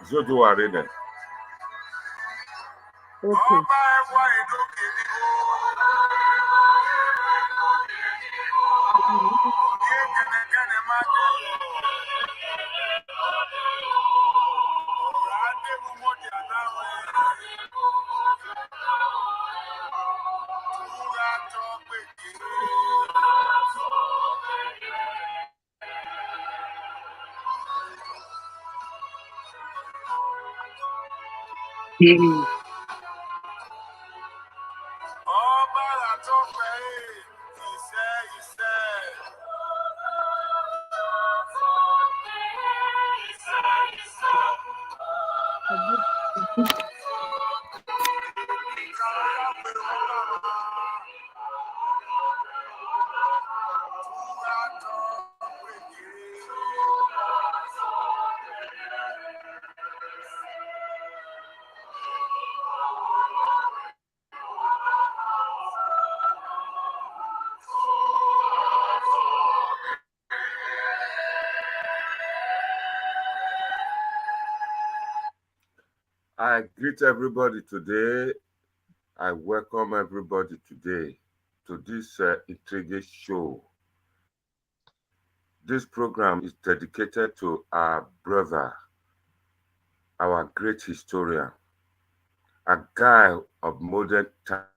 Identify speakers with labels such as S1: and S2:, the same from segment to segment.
S1: Izoduwa then.
S2: Okay.
S1: I greet everybody today. I welcome everybody today to this intriguing show. This program is dedicated to our brother, our great historian, a guy of modern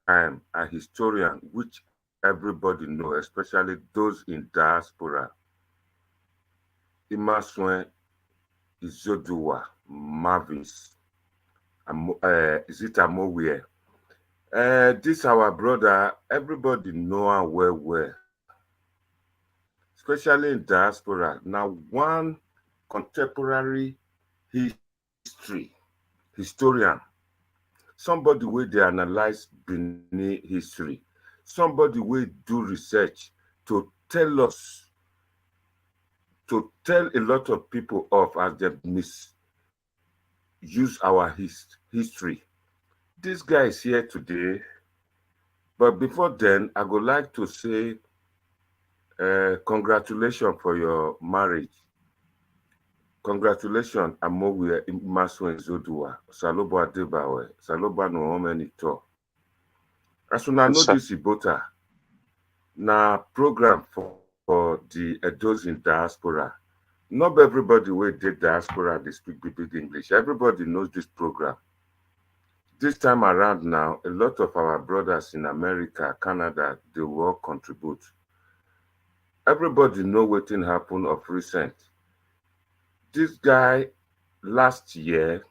S1: time, a historian which everybody knows, especially those in diaspora. Imasuen Izoduwa, Marvis. Is it Amowie? This our brother, everybody know him well, especially in diaspora. Now, one contemporary historian, somebody where they analyze Benin history, somebody will do research to tell us, to tell a lot of people off as they misuse our history. This guy is here today, but before then, I would like to say congratulations for your marriage. Congratulations, Amowie Imasuen Izoduwa, Salobo Adebawe, Saloba no Omenito. As una know this Ibota, na program for the those in diaspora. Not everybody wey dey diaspora they speak big English. Everybody knows this program. This time around now, a lot of our brothers in America, Canada, they will all contribute. Everybody know what happened of recent. This guy last year,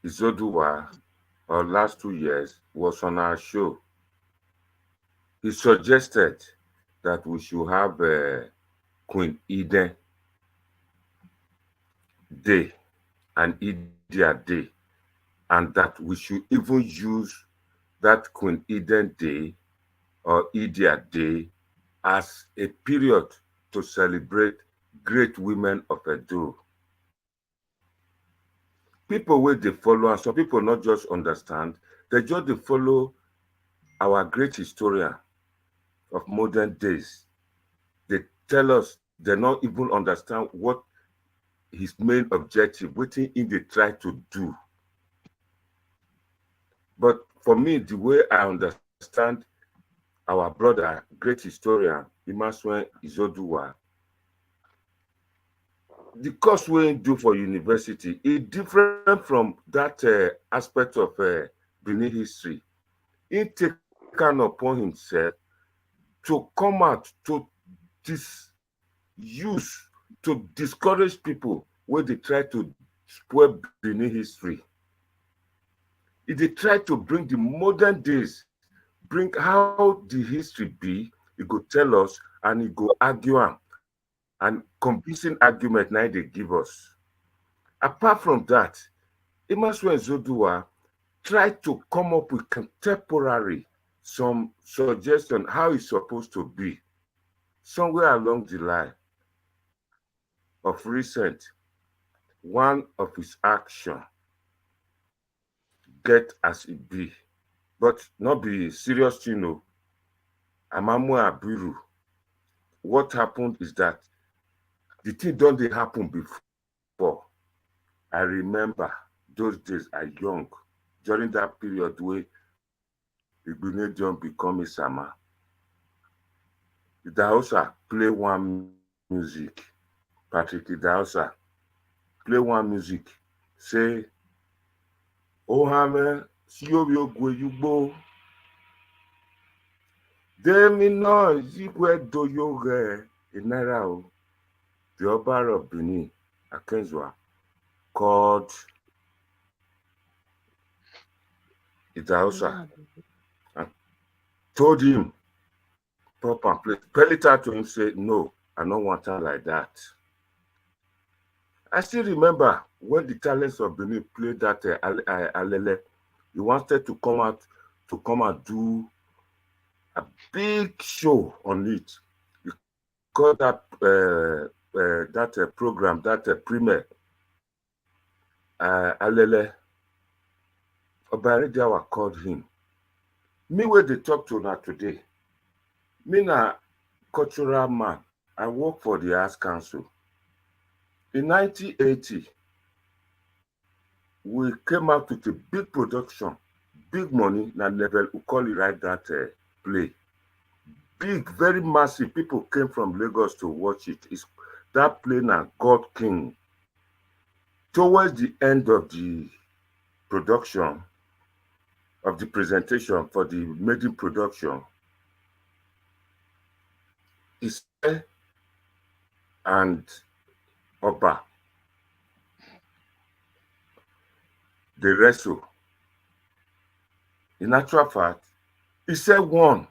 S1: Izoduwa, or last 2 years, was on our show. He suggested that we should have Queen Eden Day and Idia Day, and that we should even use that Queen Eden Day or Idia Day as a period to celebrate great women of Edo. People where they follow, and some people not just understand, they just they follow our great historian of modern days. They tell us they not even understand what his main objective, what he they try to do. But for me, the way I understand our brother, great historian, Imasuen Izoduwa, the course we do for university is different from that aspect of Benin history. He taken upon himself to come out to to discourage people when they try to spoil Benin history. If they try to bring the modern days, bring how the history be, it go tell us and it go argue and convincing argument now they give us. Apart from that, Imasuen Izoduwa tried to come up with contemporary some suggestion how it's supposed to be somewhere along the line of recent. One of his action get as it be, but not be serious, Amamu Abiru. What happened is that the thing don't they happen before. for. I remember those days I young, during that period where Igbine John become a Sama. Idahosa play one music. Patrick Idahosa play one music. Say, Ohame, Siyobi Ogwe Yugbo. Demi no Zikwe Doyoge Inera, the Oba of Benin, Akenzwa, called Idahosa and told him, proper place. Pelita to him said, no, I don't want her like that. I still remember when the talents of Benin played that Alele, he wanted to come and do a big show on it. He called that program, that premiere, Alele. Obarejawa called him. Me where they talk to now today. Me na cultural man. I work for the Arts Council. In 1980, we came out with a big production, big money, na level Ukoli write that play. Big, very massive. People came from Lagos to watch it. It's that play na God King. Towards the end of the production, of the presentation for the maiden production, Ise and Oba, they wrestle. In actual fact, Ise won.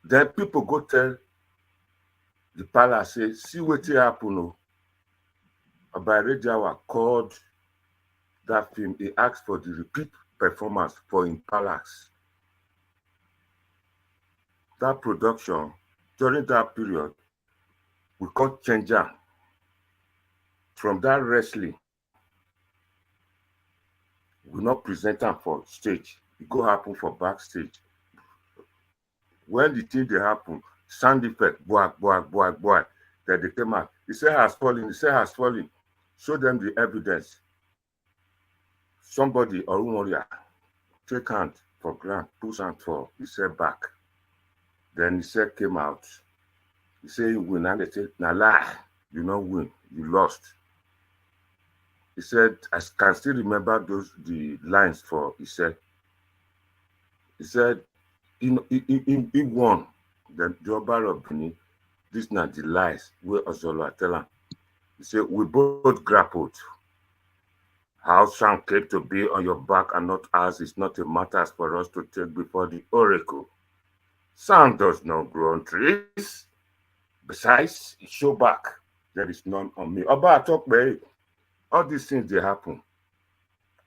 S1: Then people go tell the palace, say, see what happened. Obarejawa called that film. He asked for the repeat performance for in palace. That production, during that period, we can't change that. From that wrestling, we not present them for stage. It go happen for backstage. When the thing they happen, sound effect, boy. That they came out. He said has fallen. Show them the evidence. Somebody or Umoria take hand for ground, push hand for, he said back. Then he said came out. He said you win, and they said, nah lie, you not win, you lost. He said, I can still remember the lines for, he said, he won. The Oba of Benin, this not the lies where Ozolo tell him. He said, we both grappled. How sound came to be on your back and not ours is not a matter for us to take before the oracle. Sound does not grow on trees. Besides, show back, there is none on me. Oba talk about all these things they happen.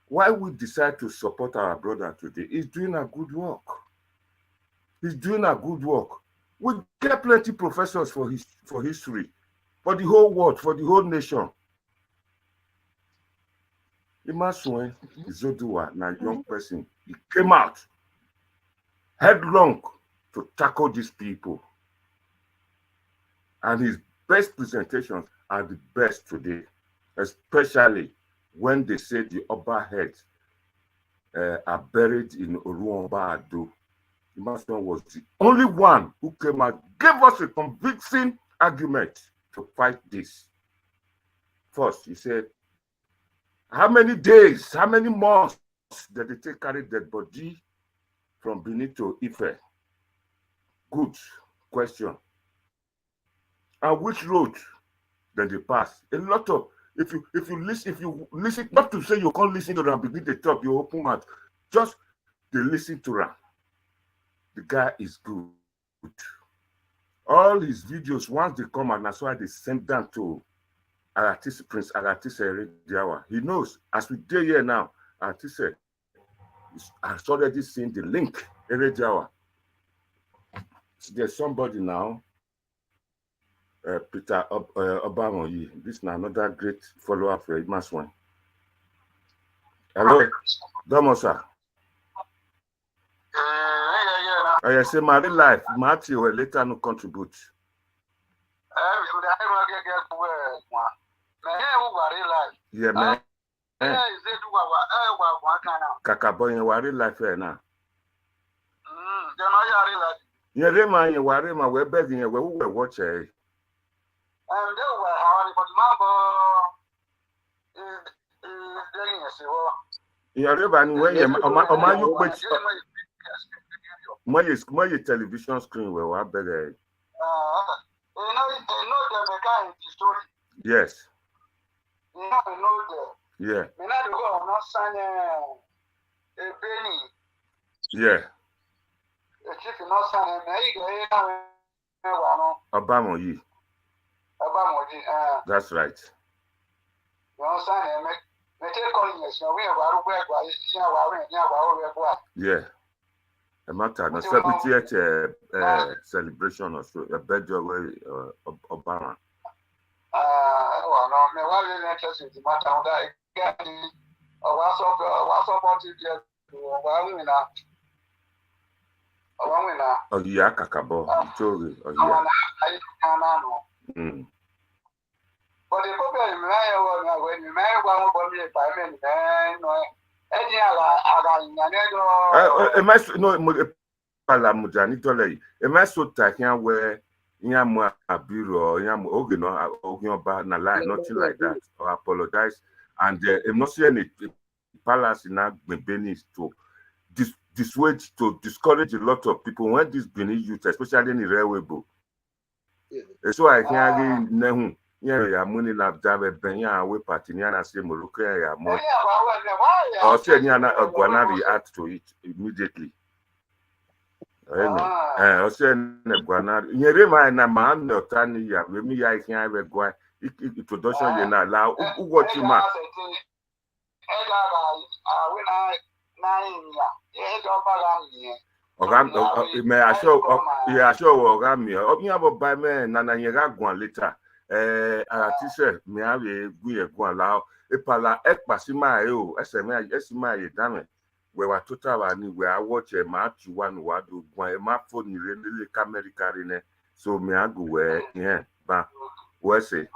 S1: Why we decide to support our brother today? He's doing a good work. He's doing a good work. We get plenty professors for history, for the whole world, for the whole nation. Imasuen Izoduwa, now young person, he came out headlong to tackle these people. And his best presentations are the best today, especially when they say the Oba heads are buried in Oruomba Ado. Imasuen was the only one who came out, gave us a convincing argument to fight this. First, he said, how many days, how many months did they take carry dead body from Benin to Ife? Good question. And which road did they pass? A lot of, if you listen, not to say you can't listen to them, begin to talk, you open mouth, just they listen to them. The guy is good. All his videos, once they come out, that's why they send them to Aratise, Prince Aratise Erediawa. He knows, as we do here now, Aratise has already seen the link, Erediawa. So there's somebody now, Peter Obamoyi. This is another great follower for Imasuen. Hello, Domosa. I say my real life, Matthew will later no contribute. Yeah, man. Kakabo yen wari life na. Yen re man yen wari ma we beg yen we watch eh.
S2: And they were how but mambo
S1: Yen re ban we yen o you put my television screen we wa beg eh.
S2: They know the mechanic story.
S1: Yes.
S2: They know them.
S1: Yeah.
S2: Me not go not sign a Benin.
S1: Yeah.
S2: The chief not sign a
S1: Abomination. That's right.
S2: You know, sign me take calling us. We are
S1: yeah. A matter no 70th celebration or so a better way Obama.
S2: Well, no, me what interested the matter that again. What's up what you get
S1: Oh yeah, Kakabo. Oh yeah.
S2: But the problem when you marry one body environment,
S1: nothing like that. I apologize. And I'm not saying it palace in Benin to dissuade, to discourage a lot of people when this Benin youth, especially in the railway book. So I can't know. Yeah, money like that. Benya away Patiniana say Moluka ya more. Or say Niana Guana react to it immediately. Or say Guana. Yerema na man no tani ya. We me ya can't have go. Introduction you na allow. Who watch you ma? Me assure Ogami. Obi abo buy me na yega gwan later. Artiste me have guye gwan lao. Epala ekpasima o. Esima ye dame. We were total ani we are watch a match one wadu gwan e ma phone ni really camera carrying. So me ago we yeah ba. What's it?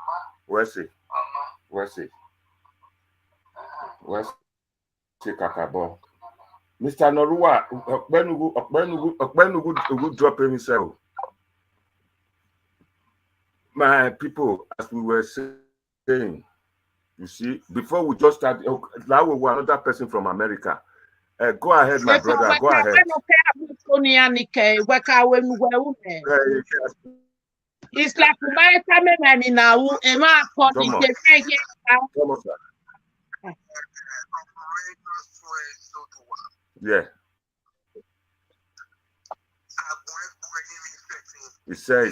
S1: Kakabo. Mr. Norua, Okbenugu drop himself. My people, as we were saying, you see, before we just start, now we were another person from America. Go ahead, my brother. Go ahead.
S3: It's like my time now.
S1: Yeah. He said.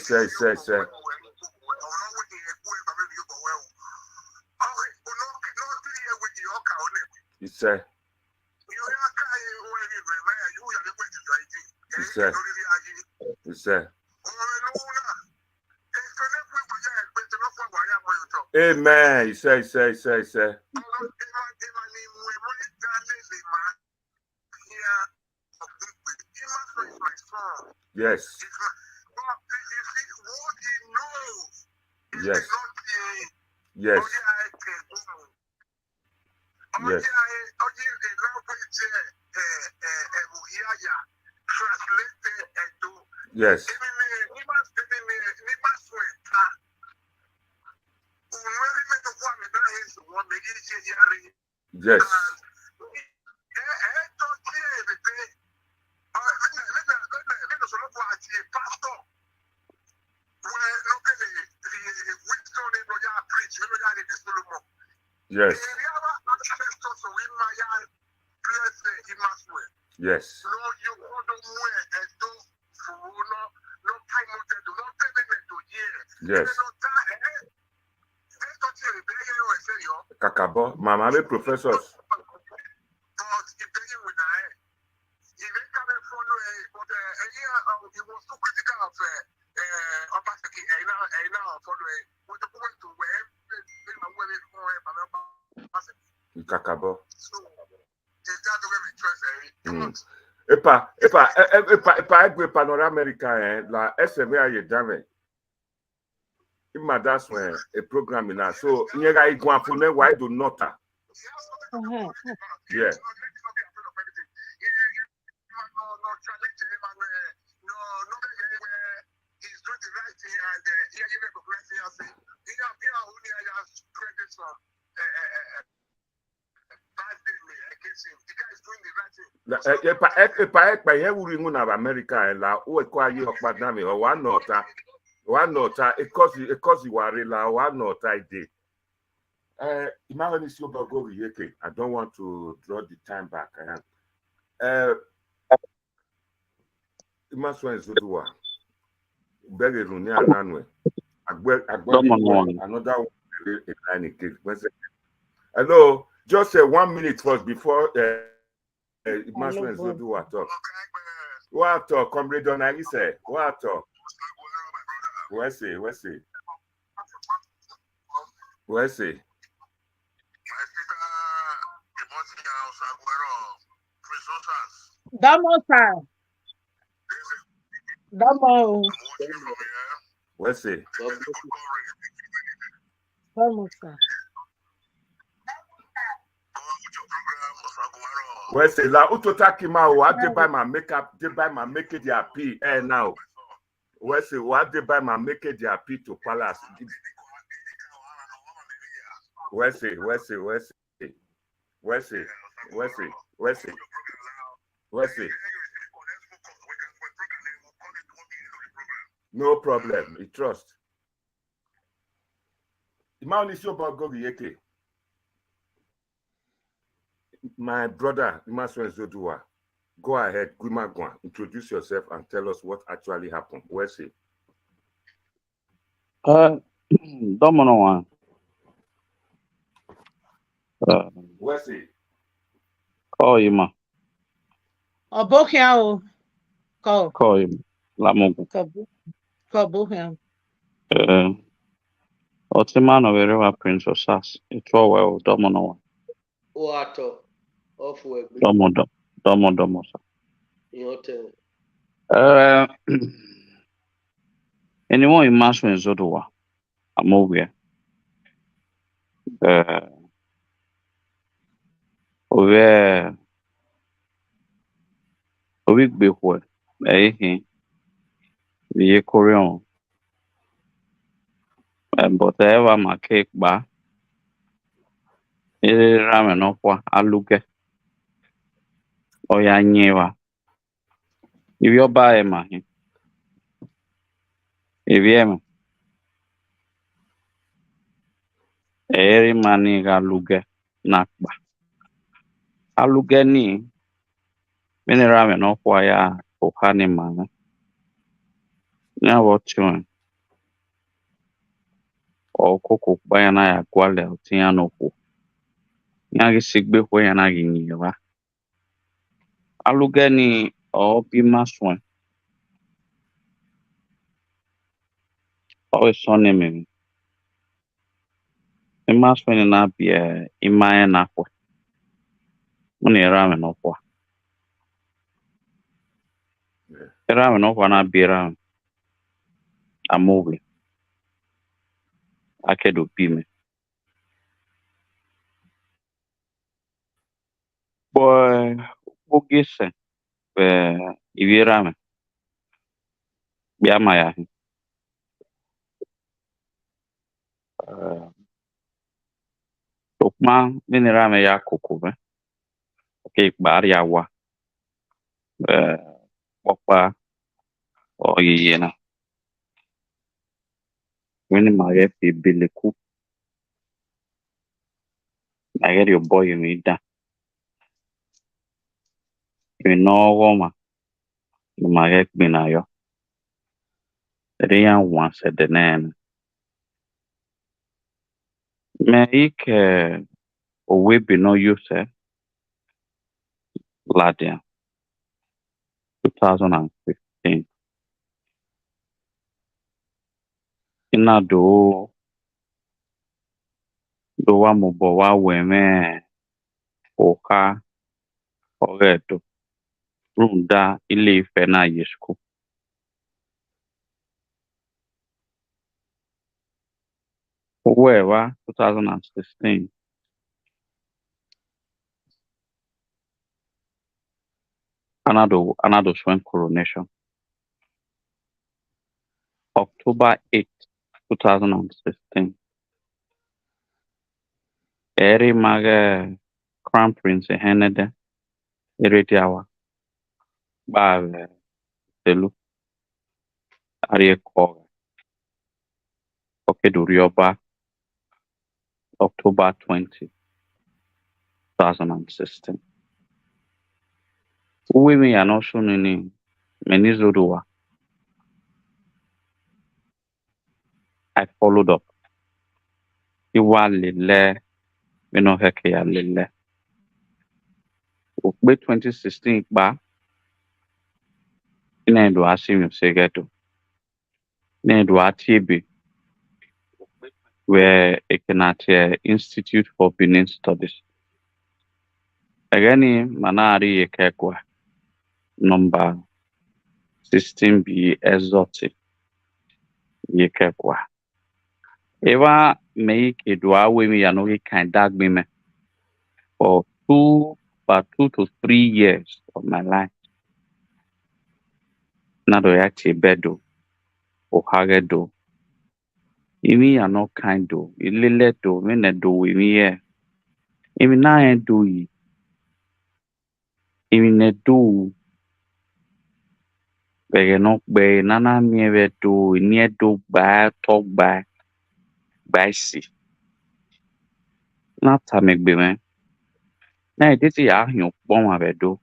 S1: Amen. He said. Yes. Yes. Yes. Yes. Yes. Yes. Yes. Yes. Yes. Kakabo, Mama, the professors. Kakabo. Epa, Panorama America, la SMA ye dame. that's when a program in that. So you guys go and put why do not? Yeah. America la o kwa yi okpada me o wa nota because you are la wa nota ide Imasuen Izoduwa. I don't want to draw the time back. Imasuen Izoduwa. Bege runi ananwe. Another one. Hello, just 1 minute first before Imasuen Izoduwa talk. What talk? Comrade Donagi say. What talk? Where say?
S3: Domo.
S1: Where say? Where say? La utota kima what they buy my makeup, they buy my make it their P now. Where say what they buy my make it their P to palace. Where say? No problem. We trust. My brother, Imasuen Izoduwa, go ahead, Gumagwan, introduce yourself and tell us what actually happened. Where's it?
S4: Domino one.
S1: Where's it?
S4: Call him.
S3: Obokiao.
S4: Call him. Lamogo.
S3: Bokiao.
S4: Otimano wherever Prince of Sass. It's all well, Domino one.
S5: Wato. Off work.
S4: Domo.
S5: Yote.
S4: Anyone Imasuen Izoduwa. I'm over here. A week before, the Korean, but ever my cake bar, ramen okwa aluge, oya nyewa. If you buy ma, if you eri mani aluge nakba. Aluge ni, many ramen okwa ya okani mana. Now what you or cocoa by na ya kwale otiano ko. Nyagi sigbe ko yana ginyiwa. Aluge ni o Imasuen. Always son name. Imasuen na be imaya na kwa. Muni ramen okwa. Ramen okwa na be ramen. A movie. Akedo pime. Boy, bugise. Ivi ramen. Biama ya. Tokma mini ramen ya kukube. Okay, bari ya wa. Wakpa. O yena. Mini mage fi biliku. I get your boy you need that. You know woman. You mage binayo. Riyan once at the name. Me ike owe be no use Ladia 2015. Ina do wa mubo wa weme oka oreto runda ile ife na yesku. Whoever 2016. Another Swan coronation. October 8th, 2016. Eri Maga Crown Prince Henede Erediawa Bave Telu Arie Koga Okedurioba October 20, 2016. Women are not shown in Izoduwa. I followed up. Iwa lile mino heke ya lile. Ukbe 2016 ba ina ndo asimi segeto. Ina ndo atibi where Ekenatia Institute for Benin Studies. Agani manari yekekwa number 16B exotic yekekwa. Eva make dwa we yanogi kind dag me for about 2 to 3 years of my life. Nado yachi bedo ohagedo. Imi yano kind do ilile do mene do imi ye. Imi na do yi. Imi ne do Begenok be nana mieve do nie do ba talk by si. Na tamek be me. Na editi ya ahyo poma bedo.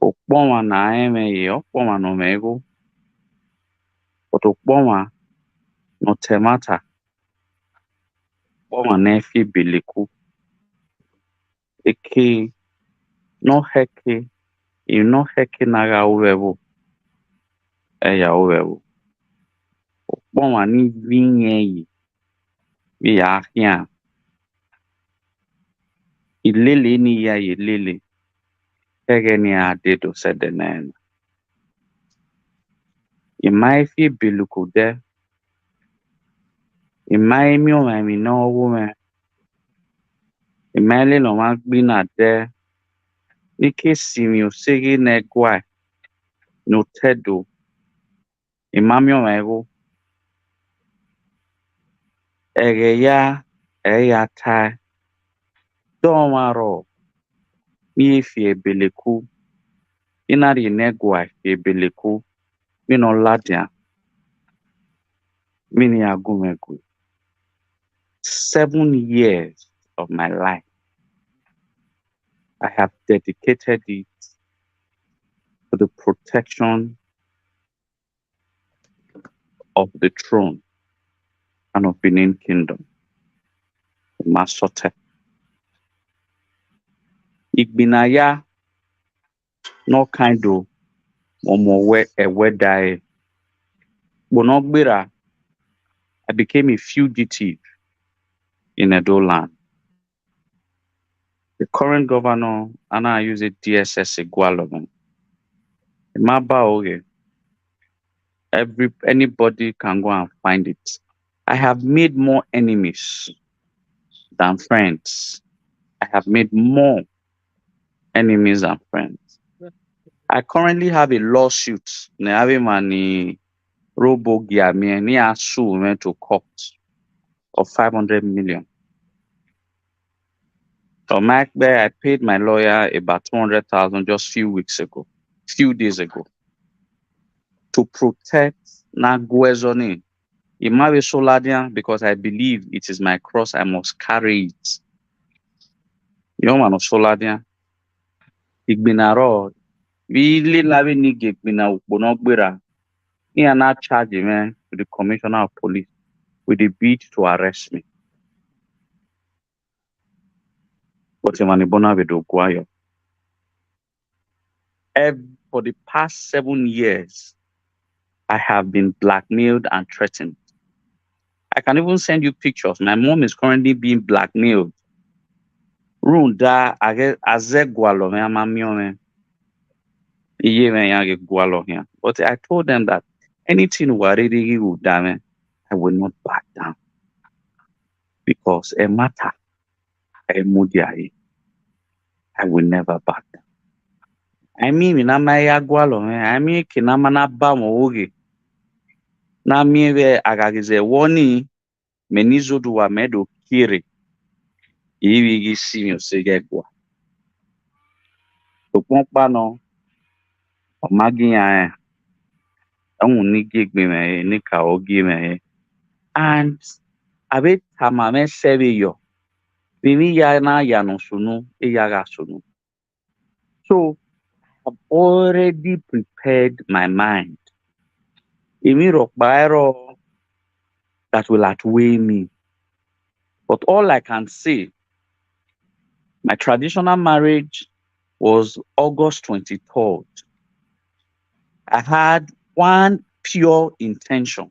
S4: Okpoma na eme ye okpoma no mego. But okpoma no temata. Okpoma nefi biliku. Eke no heke. No heke naga uwebu. Eya uwebu. Okpoma ni vinye yi. Vi ahya. Ilele ni ya ilele. Ege ni adedo sedenen. Imaifi biluku de. Imaimi o mami no woman. Imaili no magbina de. Nike simi o segi negwa. No tedo. Imami o mego. Ege ya. Eya tai. Domaro. Mi fi ebeleku. Inari negwa fi ebeleku. Mino ladia. Mini agumegu. 7 years of my life. I have dedicated it to the protection of the throne and of Benin Kingdom. Masote. Igbinaya no kind of omowe ewedai. Bonogbira, I became a fugitive in Edo land. The current governor, and I use a DSS Igualomo. Maba oge. Anybody can go and find it. I have made more enemies than friends. I have made more enemies than friends. I currently have a lawsuit. Ne have money robo giami ni asu went to court of 500 million. So I paid my lawyer about 200,000 just few days ago, to protect Nagwezoni. Imawe Soladian, because I believe it is my cross, I must carry it. Yoman of Soladian. Igbinaro. We live in Igbina Bonogbera. He are not charging me to the commissioner of police with the bid to arrest me. But Imanibona Vedogwayo. For the past 7 years, I have been blackmailed and threatened. I can even send you pictures. My mom is currently being blackmailed. Runda azegwalo me amamiome. Iye me yage gwalo here. But I told them that anything wariri udame, I will not back down. because a matter, a mudiai, I will never back down. I mean, in Amaya Gualo, I mean, Kinamana Bamogi. Na miwe agagize woni menizoduwa medo kiri. Iwi gisi yosegegwa. Tokmokpa no, omagi ya ni gigbe me, ni ka ogi me. And abe tamame sebe yo. Bimi ya na ya no sunu, yaga sunu. So, I've already prepared my mind. Imi rokbaero that will outweigh me. But all I can say, my traditional marriage was August 23rd. I had one pure intention.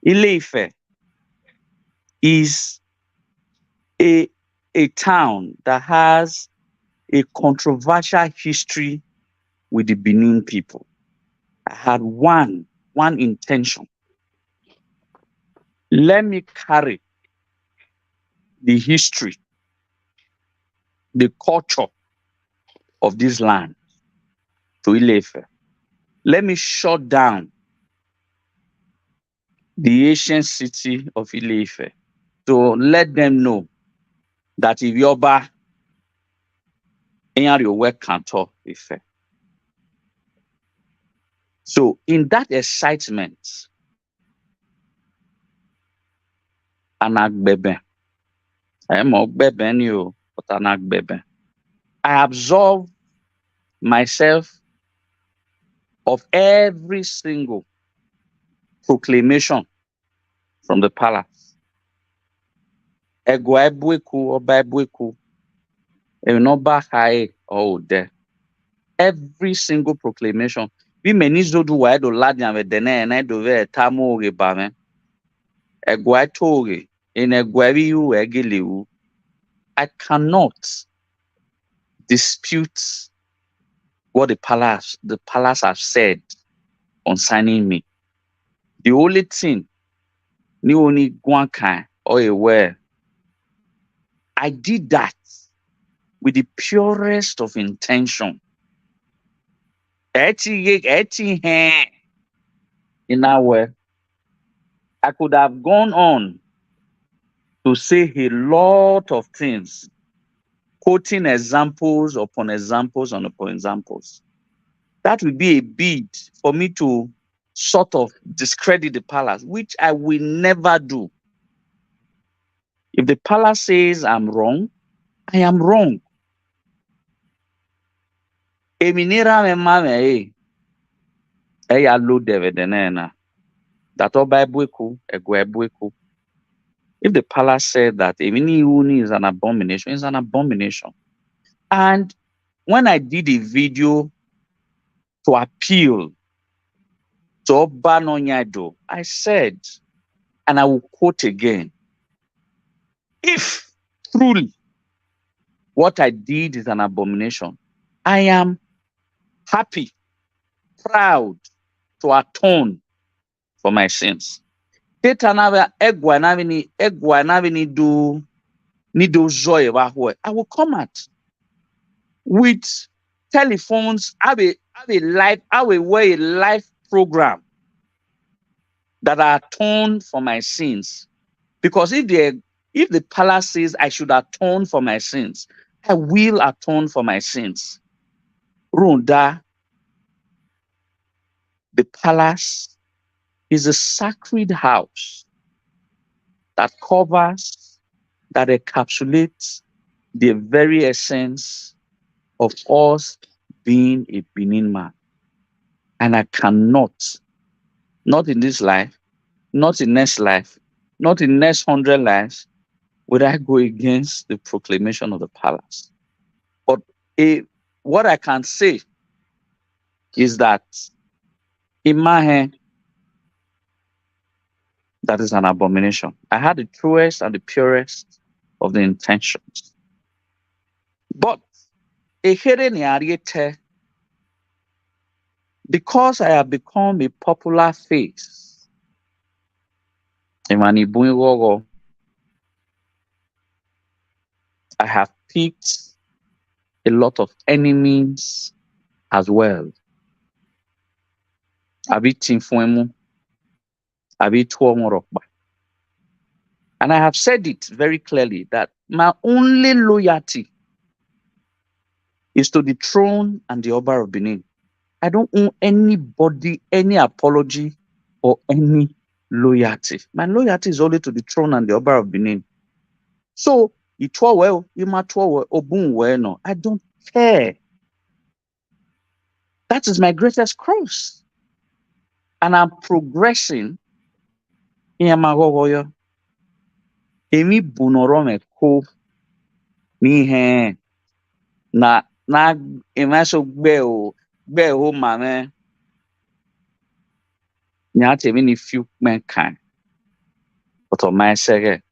S4: Ile-Ife is a town that has a controversial history with the Benin people. I had one intention. Let me carry the history, the culture of this land to Ile-Ife. Let me shut down the ancient city of Ile-Ife to let them know that if Yoba your work cantor Ife. So in that excitement, anagbebe, but anagbebe. I absolve myself of every single proclamation from the palace. Egwa ebueku, oba ebueku, enoba hae or there. Every single proclamation. We menizoduwa edo ladian ve dene ene do ve tamu ge bame. Egwa toge in egwa yu egiliu. I cannot dispute what the palace have said concerning me. The only thing ni only one kind or aware. I did that with the purest of intention. In our way, I could have gone on to say a lot of things, quoting examples upon examples upon examples. That would be a bid for me to sort of discredit the palace, which I will never do. If the palace says I'm wrong, I am wrong. Eminira memame eya lo devedenena. That oba ebueku, egwa ebueku. If the palace said that Emini Uni is an abomination, it's an abomination. And when I did a video to appeal to Oba Nonyado, I said, and I will quote again, if truly what I did is an abomination, I am happy, proud to atone for my sins. I will come out with telephones, have a live program that I atone for my sins. Because if the palace says I should atone for my sins, I will atone for my sins. Runda, the palace is a sacred house that covers, that encapsulates the very essence of us being a Benin man. And I cannot, not in this life, not in next life, not in next 100 lives, would I go against the proclamation of the palace. But what I can say is that in my hand, that is an abomination. I had the truest and the purest of the intentions. But because I have become a popular face, I have picked a lot of enemies as well. Abi Tinfuemu, Abi Tuomorokba. And I have said it very clearly that my only loyalty is to the throne and the Oba of Benin. I don't owe anybody any apology or any loyalty. My loyalty is only to the throne and the Oba of Benin. So, I don't care. That is my greatest cross. And I'm progressing in Yamagogoyo. Emi bunoro ko ni he na emaso gbe o mame nya temi ni few men kan but on my sege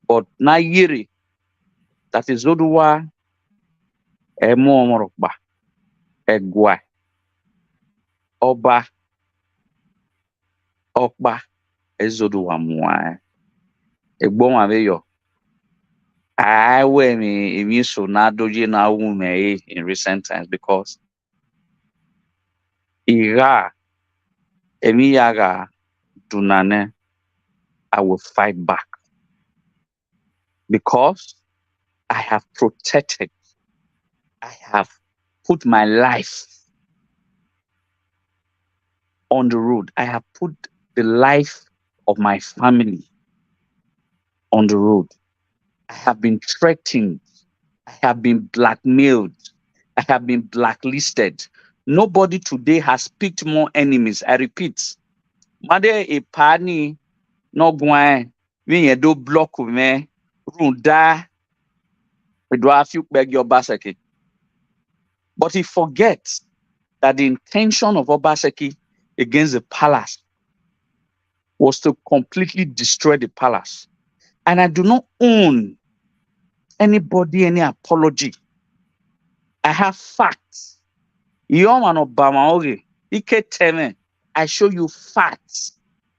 S4: but na yiri that is Izoduwa emo omorokba egwa oba okba Izoduwa muai egbon abeyo I wear me emiso na doji na wume in recent times because ira emiyaga dunane I will fight back because I have protected, I have put my life on the road. I have put the life of my family on the road. I have been threatened. I have been blackmailed. I have been blacklisted. Nobody today has picked more enemies. I repeat. Made a pani no gwan we do block me runda we do a few beg your basaki. But he forgets that the intention of Obaseki against the palace was to completely destroy the palace. And I do not own anybody any apology. I have facts. Yoman Obama Oge, Ike Teme, I show you facts.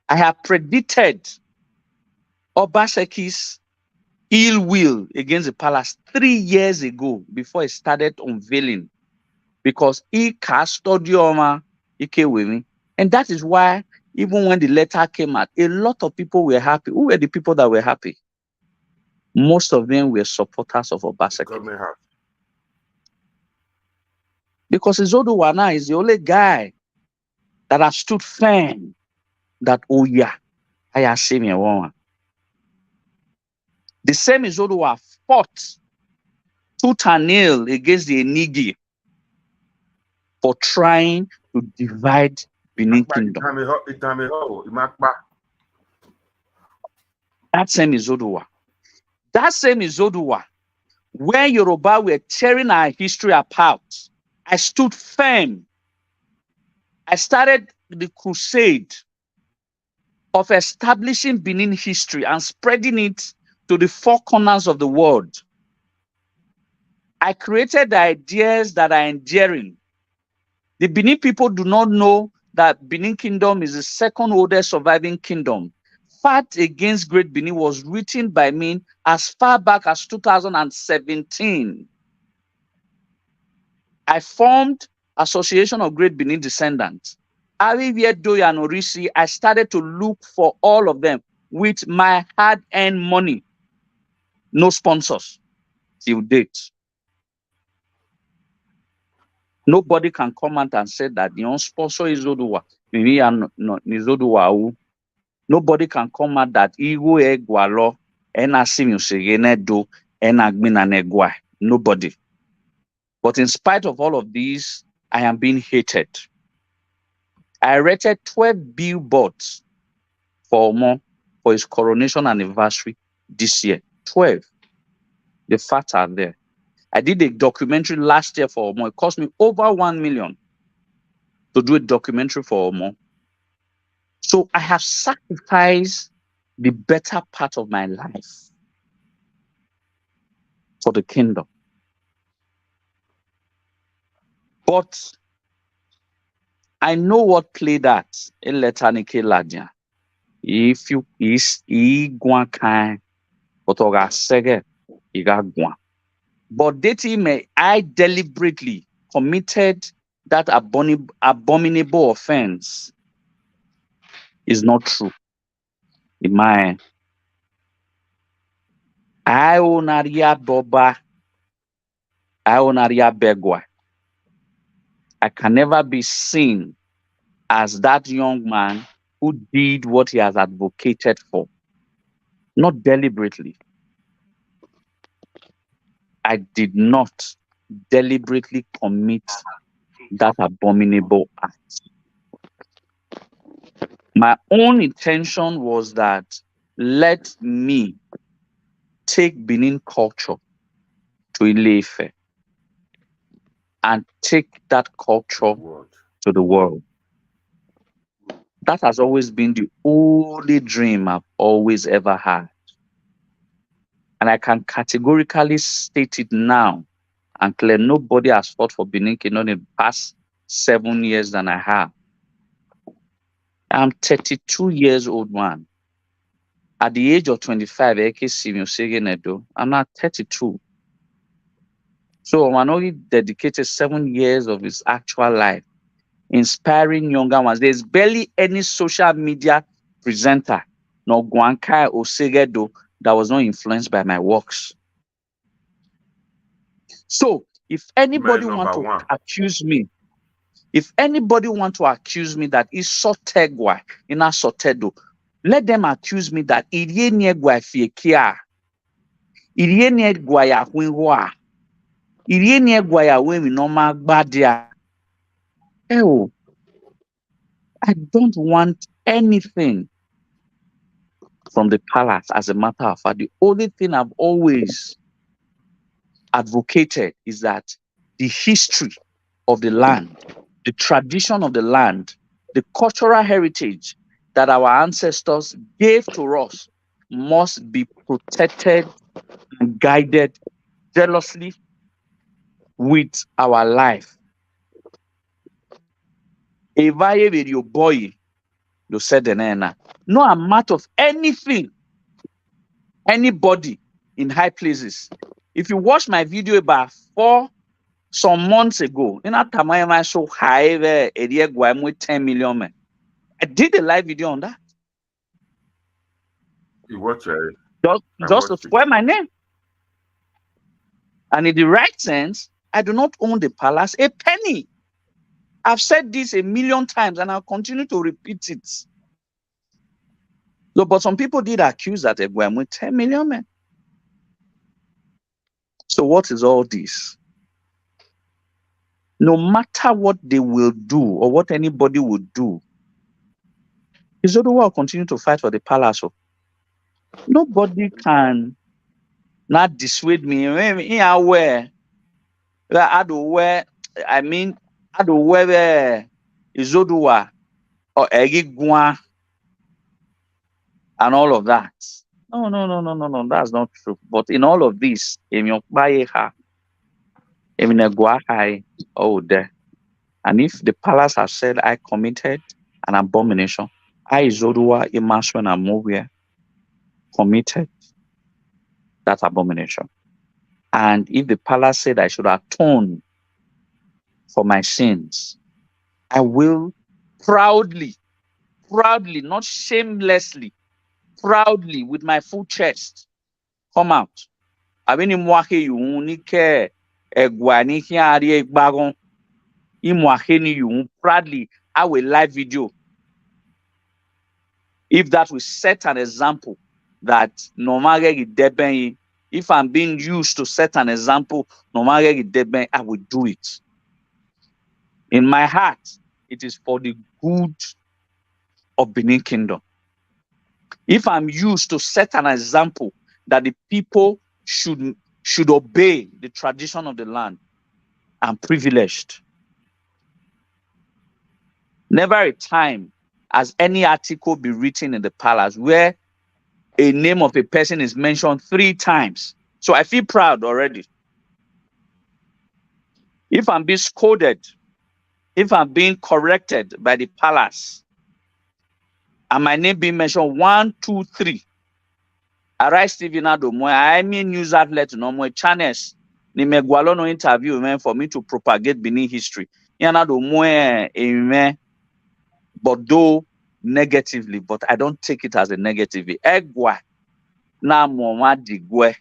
S4: I have predicted Obaseki's ill will against the palace 3 years ago before he started unveiling. Because he custodioma Ike with me. And that is why even when the letter came out, a lot of people were happy. Who were the people that were happy? Most of them were supporters of Obaseki. Because Izoduwa is the only guy that has stood firm that, oh yeah, I have seen a woman. The same Izoduwa fought tooth and nail against the Enigi for trying to divide Benin Kingdom. That same Izoduwa. That same Izoduwa, where Yoruba were tearing our history apart, I stood firm. I started the crusade of establishing Benin history and spreading it to the four corners of the world. I created the ideas that are enduring. The Benin people do not know that Benin Kingdom is the second oldest surviving kingdom. Fight Against Great Benin was written by me as far back as 2017. I formed Association of Great Benin Descendants. I started to look for all of them with my hard-earned money. No sponsors till date. Nobody can come out and say that the sponsor Izoduwa. Nobody can come out that Igu Egwalo and do and nobody. But in spite of all of these, I am being hated. I rated 12 billboards for Omo for his coronation anniversary this year. 12. The facts are there. I did a documentary last year for Omo. It cost me over 1 million to do a documentary for Omo. So I have sacrificed the better part of my life for the kingdom. But I know what play that. If you is guan kind, but oga sege, iga guan. But I deliberately committed that abominable offense is not true. I onaria boba, I onaria begwa. I can never be seen as that young man who did what he has advocated for. Not deliberately. I did not deliberately commit that abominable act. My own intention was that let me take Benin culture to Ile-Ife and take that culture
S1: What?
S4: to the world. That has always been the only dream I've always ever had. And I can categorically state it now and clear nobody has fought for Benin Kingdom in the past 7 years than I have. I'm 32 years old man. At the age of 25, I'm not 32. So Manori dedicated 7 years of his actual life inspiring younger ones. There's barely any social media presenter, no Guankai or Segedo, that was not influenced by my works. So if anybody want to accuse me, that is sotegwa in a sotedo, let them accuse me that irienegwa fiekia, irienegwa ya winwa, irienegwa ya wemi normal badia. Oh, I don't want anything from the palace. As a matter of fact, the only thing I've always advocated is that the history of the land, the tradition of the land, the cultural heritage that our ancestors gave to us must be protected and guided jealously with our life. If I ever your boy, you said the name. No amount of anything, anybody in high places. If you watch my video about some months ago, in that time I so high there, with 10 million men. I did a live video on that.
S1: You watch it?
S4: Just to swear my name. And in the right sense, I do not own the palace a penny. I've said this a million times and I'll continue to repeat it. So, but some people did accuse that I'm with 10 million men. So what is all this? No matter what they will do or what anybody would do, Izoduwa will continue to fight for the palace. Nobody can not dissuade me. I do where Izoduwa or Egigwa and all of that. No, that's not true. But in all of this, oh there. And if the palace has said I committed an abomination, I Izoduwa Imasuen Izoduwa committed that abomination. And if the palace said I should atone for my sins, I will proudly, not shamelessly, proudly, with my full chest, come out. Proudly, I will live video. If that will set an example that no matter if I'm being used to set an example, no matter I will do it. In my heart, it is for the good of Benin Kingdom. If I'm used to set an example that the people should obey the tradition of the land, I'm privileged. Never a time has any article be written in the palace where a name of a person is mentioned 3 times. So I feel proud already. If I'm being scolded, if I'm being corrected by the palace, and my name being mentioned 1, 2, 3, Arise Stephen Adomo, I mean news outlet, no more channels. ni megwalo no interview man for me to propagate Benin history. Yana do more but though negatively, but I don't take it as a negative. Egwa na mwa digwe.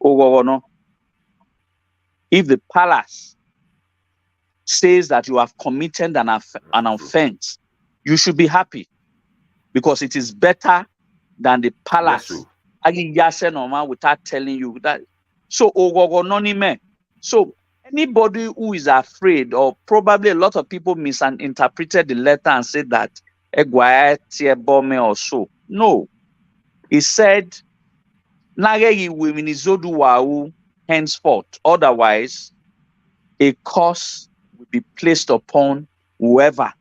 S4: No. If the palace says that you have committed an offense, you should be happy because it is better than the palace. Without telling you that. So so anybody who is afraid, or probably a lot of people misinterpreted the letter and said that Egwa or so. No. He said Imasuen Izoduwa henceforth. Otherwise, a curse will be placed upon whoever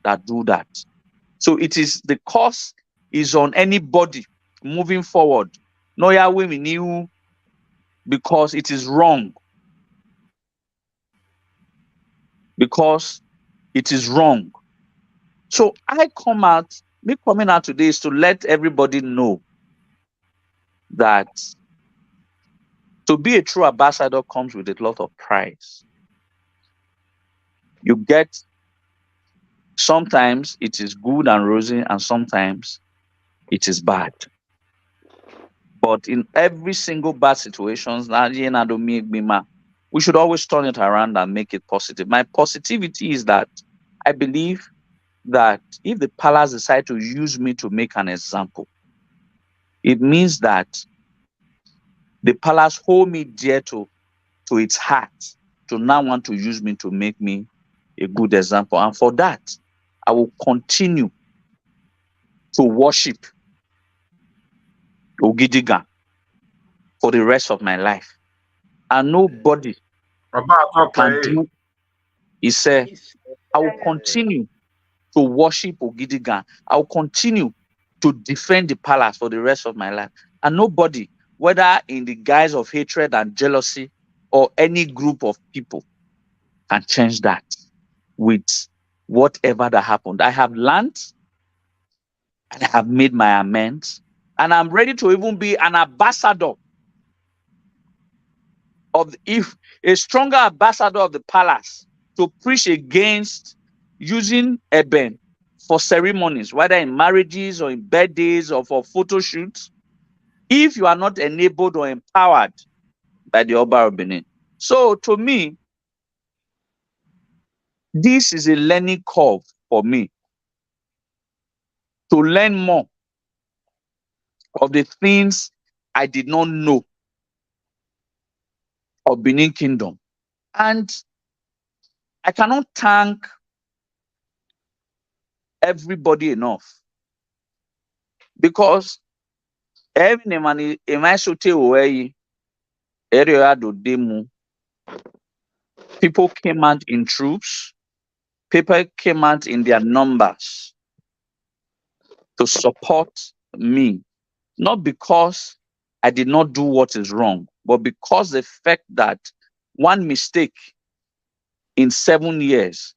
S4: that do that. So it is the curse is on anybody moving forward. No, yeah, women knew because it is wrong. Because it is wrong. So me coming out today is to let everybody know that to be a true ambassador comes with a lot of price. You get, sometimes it is good and rosy, and sometimes it is bad. But in every single bad situations, we should always turn it around and make it positive. My positivity is that I believe that if the palace decide to use me to make an example, it means that the palace hold me dear to its heart to now want to use me to make me a good example. And for that, I will continue to worship Ogidigan for the rest of my life. And nobody can do. He said, I will continue to worship Ogidigan. I will continue to defend the palace for the rest of my life. And nobody, whether in the guise of hatred and jealousy or any group of people, can change that with whatever that happened. I have learned and I have made my amends. And I'm ready to even be an ambassador of, if a stronger ambassador of the palace, to preach against using Eben for ceremonies, whether in marriages or in birthdays or for photo shoots, if you are not enabled or empowered by the Oba of Benin. So to me, this is a learning curve for me to learn more of the things I did not know of Benin Kingdom. And I cannot thank everybody enough, because people came out in troops, people came out in their numbers to support me, not because I did not do what is wrong, but because the fact that one mistake in 7 years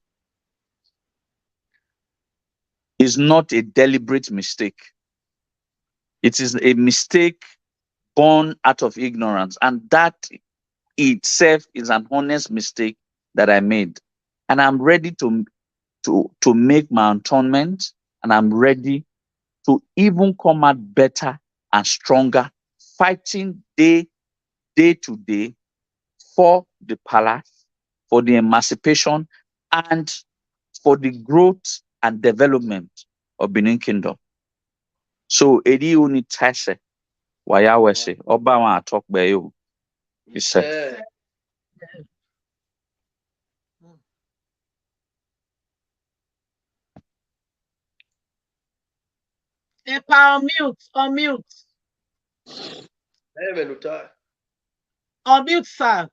S4: is not a deliberate mistake. It is a mistake born out of ignorance, and that itself is an honest mistake that I made. And I'm ready to make my atonement, and I'm ready to even come out better and stronger, fighting day to day for the palace, for the emancipation, and for the growth and development of Benin Kingdom. So edi uni tese waya wese oba wa talk be you. He said.
S3: Epa, unmute. Unmute, sir.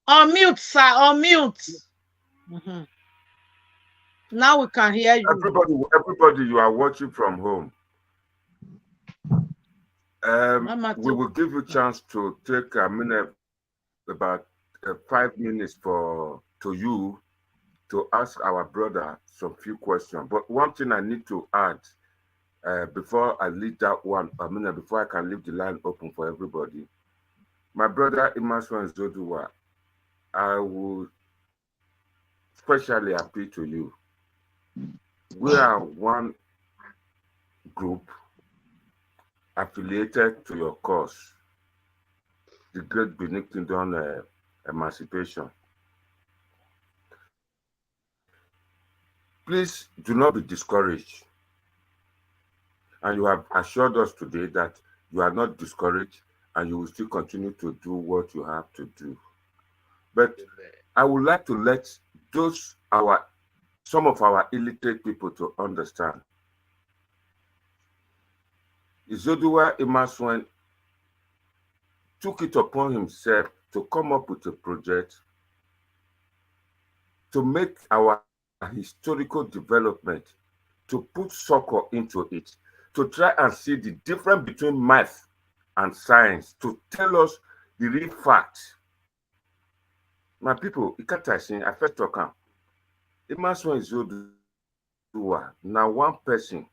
S3: Unmute, sir. Unmute. Mm-hmm. Now we can hear you.
S1: Everybody, you are watching from home. We will give you a chance to take a minute, about 5 minutes to you to ask our brother some few questions. But one thing I need to add before I leave that one, before I can leave the line open for everybody, my brother Imasuen Izoduwa, I will specially appeal to you. We are one group affiliated to your cause, the Great Benin Kingdom emancipation. Please do not be discouraged. And you have assured us today that you are not discouraged and you will still continue to do what you have to do. But I would like to let some of our illiterate people to understand. Izoduwa Imasuen took it upon himself to come up with a project to make our historical development, to put succor into it, to try and see the difference between math and science, to tell us the real fact. My people, I first talk am. Imasuen Izoduwa, now one person,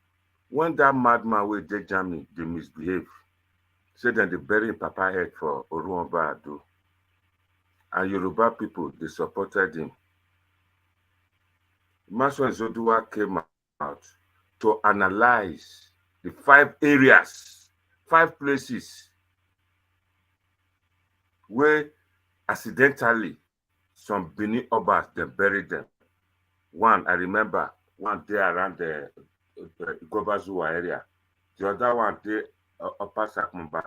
S1: when that madman wey dey Germany, they misbehave, say then they bury him papa head for Oruwamba Ado. And Yoruba people, they supported him. Imasuen Izoduwa came out to analyze the 5 areas, 5 places where accidentally some Benin Obas, they buried them. One, I remember, one day around the Gobazuwa area. The other one day Upper Sakmumba.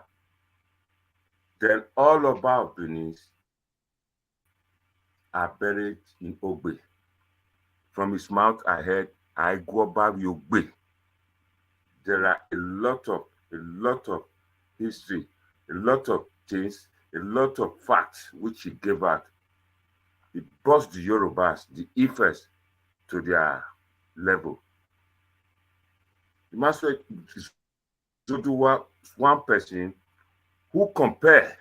S1: Then all about Benin are buried in Ogbe. From his mouth I heard, I go about Yogbe. There are a lot of history, a lot of things, a lot of facts which he gave out. He brought the Yorubas, the Ifes, to their level. Imasuen Izoduwa, one person who compare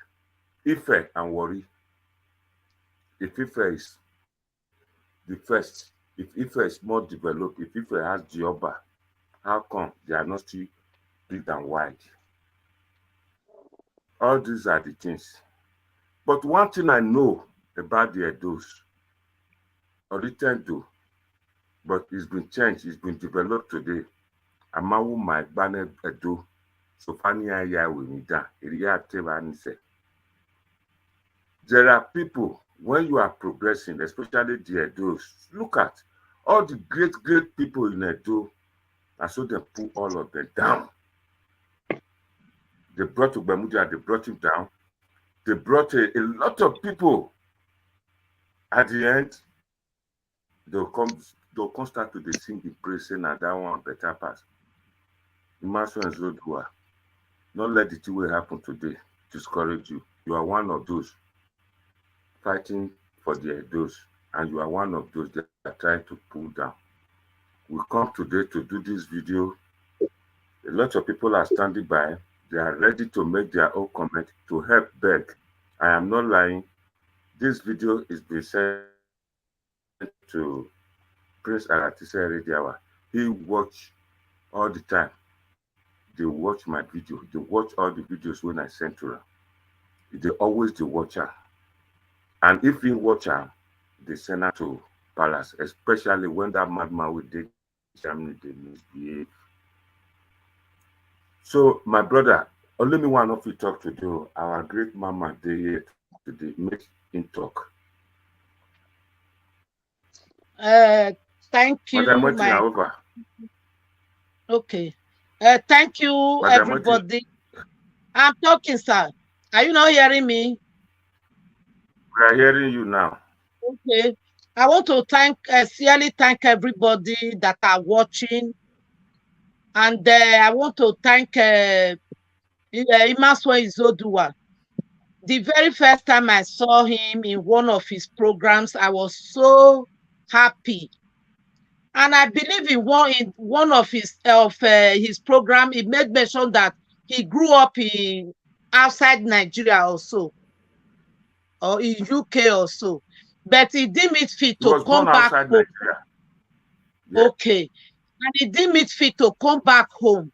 S1: Ife and Warri. If Ife is the first, if Ife is more developed, if Ife has Dioba, how come they are not still big and wide? All these are the things. But one thing I know about the Edos, Oritendo, but it's been changed, it's been developed today. Amawu my banner Edo, Sofania ya winida, Iria Tevanise. There are people, when you are progressing, especially the Edos, look at all the great people in Edo, and so they put all of them down. They brought Ugbemudia, they brought him down. They brought a lot of people. At the end, they'll come start to sing the praise, saying that one better pass. Imasuen Izoduwa, not let the thing will happen today discourage you. You are one of those fighting for the Edos, and you are one of those that are trying to pull down. We come today to do this video. A lot of people are standing by. They are ready to make their own comment to help beg. I am not lying. This video is being sent to Prince Aratise Rediawa. He watch all the time. They watch my video. They watch all the videos when I send to them. They always the watcher. And if he watch her, they send her to palace, especially when that madman with the Germany, they misbehave. So, my brother, only me one of you talk to do. Our great mama they here today. Make him talk.
S3: Thank you,
S1: Madam,
S3: my
S1: over.
S3: Okay. Thank you,
S1: Madam,
S3: everybody. I'm talking, sir. Are you not hearing me?
S1: We are hearing you now.
S3: Okay. I want to sincerely thank everybody that are watching. And I want to thank Imasuen Izoduwa. The very first time I saw him in one of his programs, I was so happy. And I believe in one of his program, he made mention that he grew up outside Nigeria also, or in UK also, but he deemed it fit to come back home.
S1: Yeah.
S3: Okay, And he deemed it fit to come back home,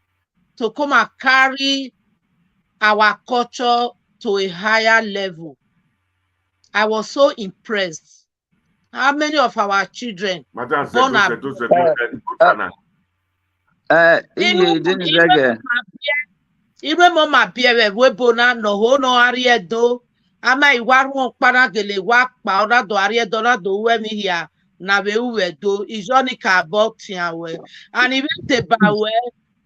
S3: to come and carry our culture to a higher level. I was so impressed. How many of our children
S1: Madam
S3: born
S1: Zedu,
S3: abroad?
S1: Zedu, Zedu, Zedu,
S3: Iwe mama biere webo na no ho no ariedo ama iwaru para gele wa pa ora do ariedo na do we mi hia na we uwe do ijoni ka boxing awe and even te bawe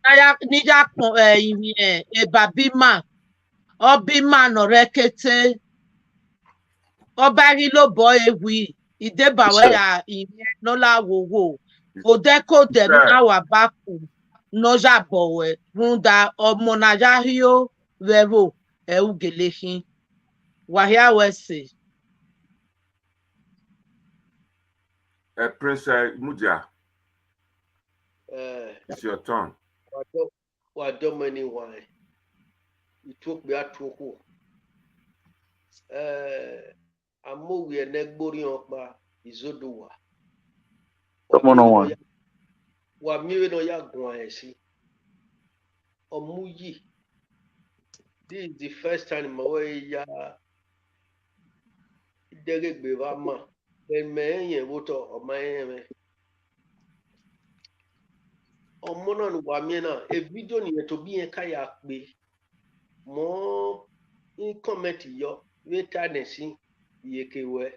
S3: na ya ni ja pon e babima obima no rekete obari lo boy ewi ide bawe ya ime no la wowo odeko dem na wa baku noja bowe runda omonaja hio vero eugelehin wahia wese
S1: Prince Mudia, it's your turn.
S5: What do many why? You took me at Toko. I'm moving a neck body of my Izoduwa.
S4: Come on, one.
S5: What me no ya go and see. Omuyi. This is the first time in my way ya. Derek Bevama. Then me water of my enemy. Ọmọ náà ni wà mí náà a video nìyẹn tó bí yẹn káyà pé mọ ní kọ́mẹ̀tì yọ wíta nẹ̀sí ìyèkéwẹ́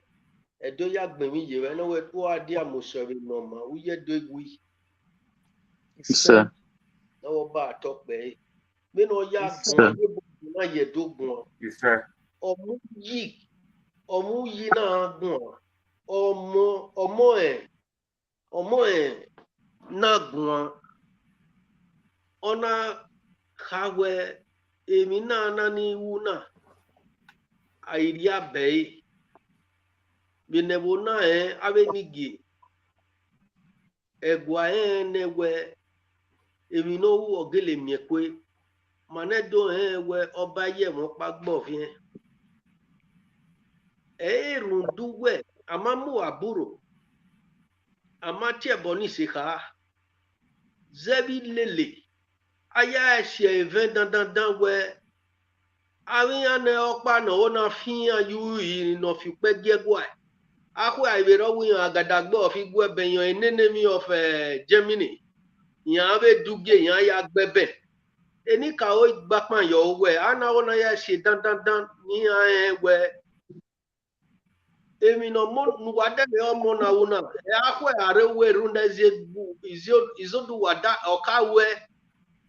S5: ẹ̀dọ́ yà gbẹ̀mí yẹ̀wẹ́ náà wẹ́ tó wá dé àmọ̀sọ̀rọ̀ nọ̀mà wúyẹ́ dó egwu yìí
S4: Sir.
S5: náà wọ́n bá àtọ́ pẹ́ yìí mí náà yà gùn ọ́ yẹ́bù náà yẹ̀ dó gùn ọ́ ọmú yìí náà gùn ọ́ ọmọ ẹ̀ náà gùn ọ́. Ona kawe emina nani una airia bei binebona abenigi egwa newe emino wu ogele miekwe manedo we obaye mo pagbo fien runduwe amamu aburo amati eboni sika zebi lele aya ṣe event dandan wẹ àríyàn ọpa náà náà fihàn yìí náà fi pẹ gẹgọ ẹ akọ àìbèrè wíyan àgàdàgbọ fi gbọ ẹbẹ yan enenemi of Germany yàn á bẹ dùgẹ yàn á yà gbẹbẹ eníkàwé gbapàn yọ owó ẹ ànáwó náà yà ṣe dandan níyàn ẹ wẹ èmi náà mo wà dẹbẹ ọmọ náà wò náà ẹ akọ ààrẹ wẹ rúndà Izoduwa ọkà wẹ.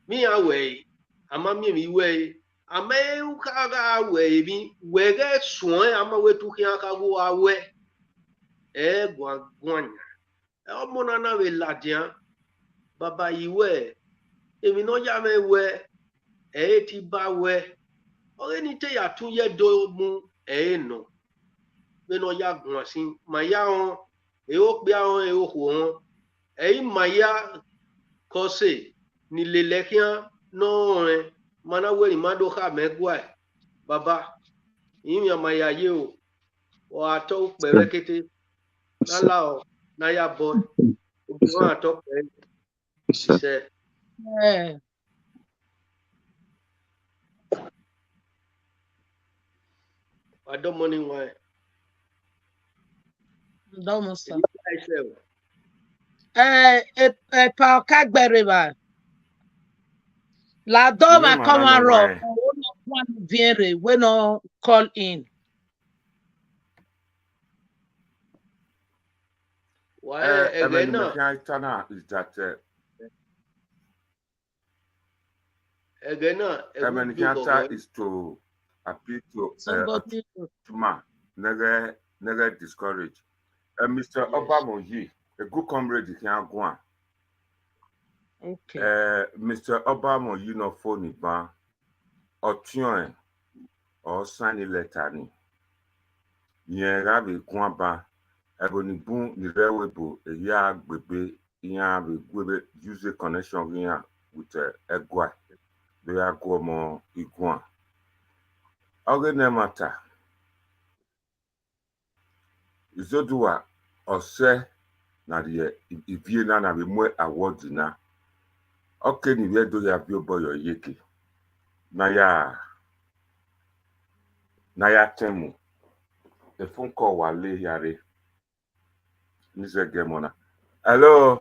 S5: Mi away, ama mi way, ama ukaga away, we get swan, ama we to Hiakago away. Guanya. Monana we ladian, baba iwe, emi no yame we, ti ba we, or any day a 2 year do mu, no. We no ya guasin, maya on, okbia on, maya kose. Ni lelekian no mana we mado ha megwa baba yimi amaya ye o ato perekete nala o na ya boy o ato pe se I don't money why
S3: don't sir pa kagbere ba la doma come and rock one viere we no call in
S5: why again
S1: is that
S5: again
S1: is to appeal to
S3: somebody
S1: never discourage Mr. Obamoyi, a good comrade can go on.
S3: okay
S1: Mr. Obamoyi no phone ba otion or sign letter ni yen ga be kun ba eboni bun ni rewebo eya gbegbe yan be gwebe use connection yan with egwa be ya go mo iguan ogene mata Izoduwa ose na the ivie na be mo award na okay ni we do ya bi oboyo yeke na ya temu the phone call wale yare Mr. Gemona. Hello,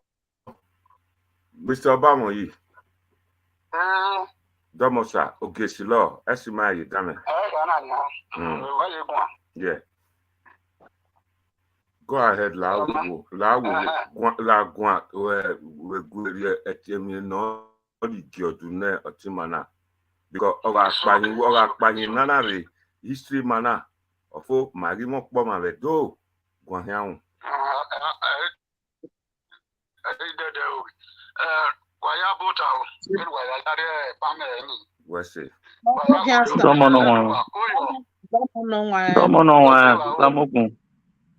S1: Mr. Obamoyi. Domosa, okay, Silo, Esima, you damn it. Yeah. Go ahead, la gwa we gwe etemi no di giodune otimana because oga pani nana re history mana ofo mari mo po ma we do gwa hian what's it?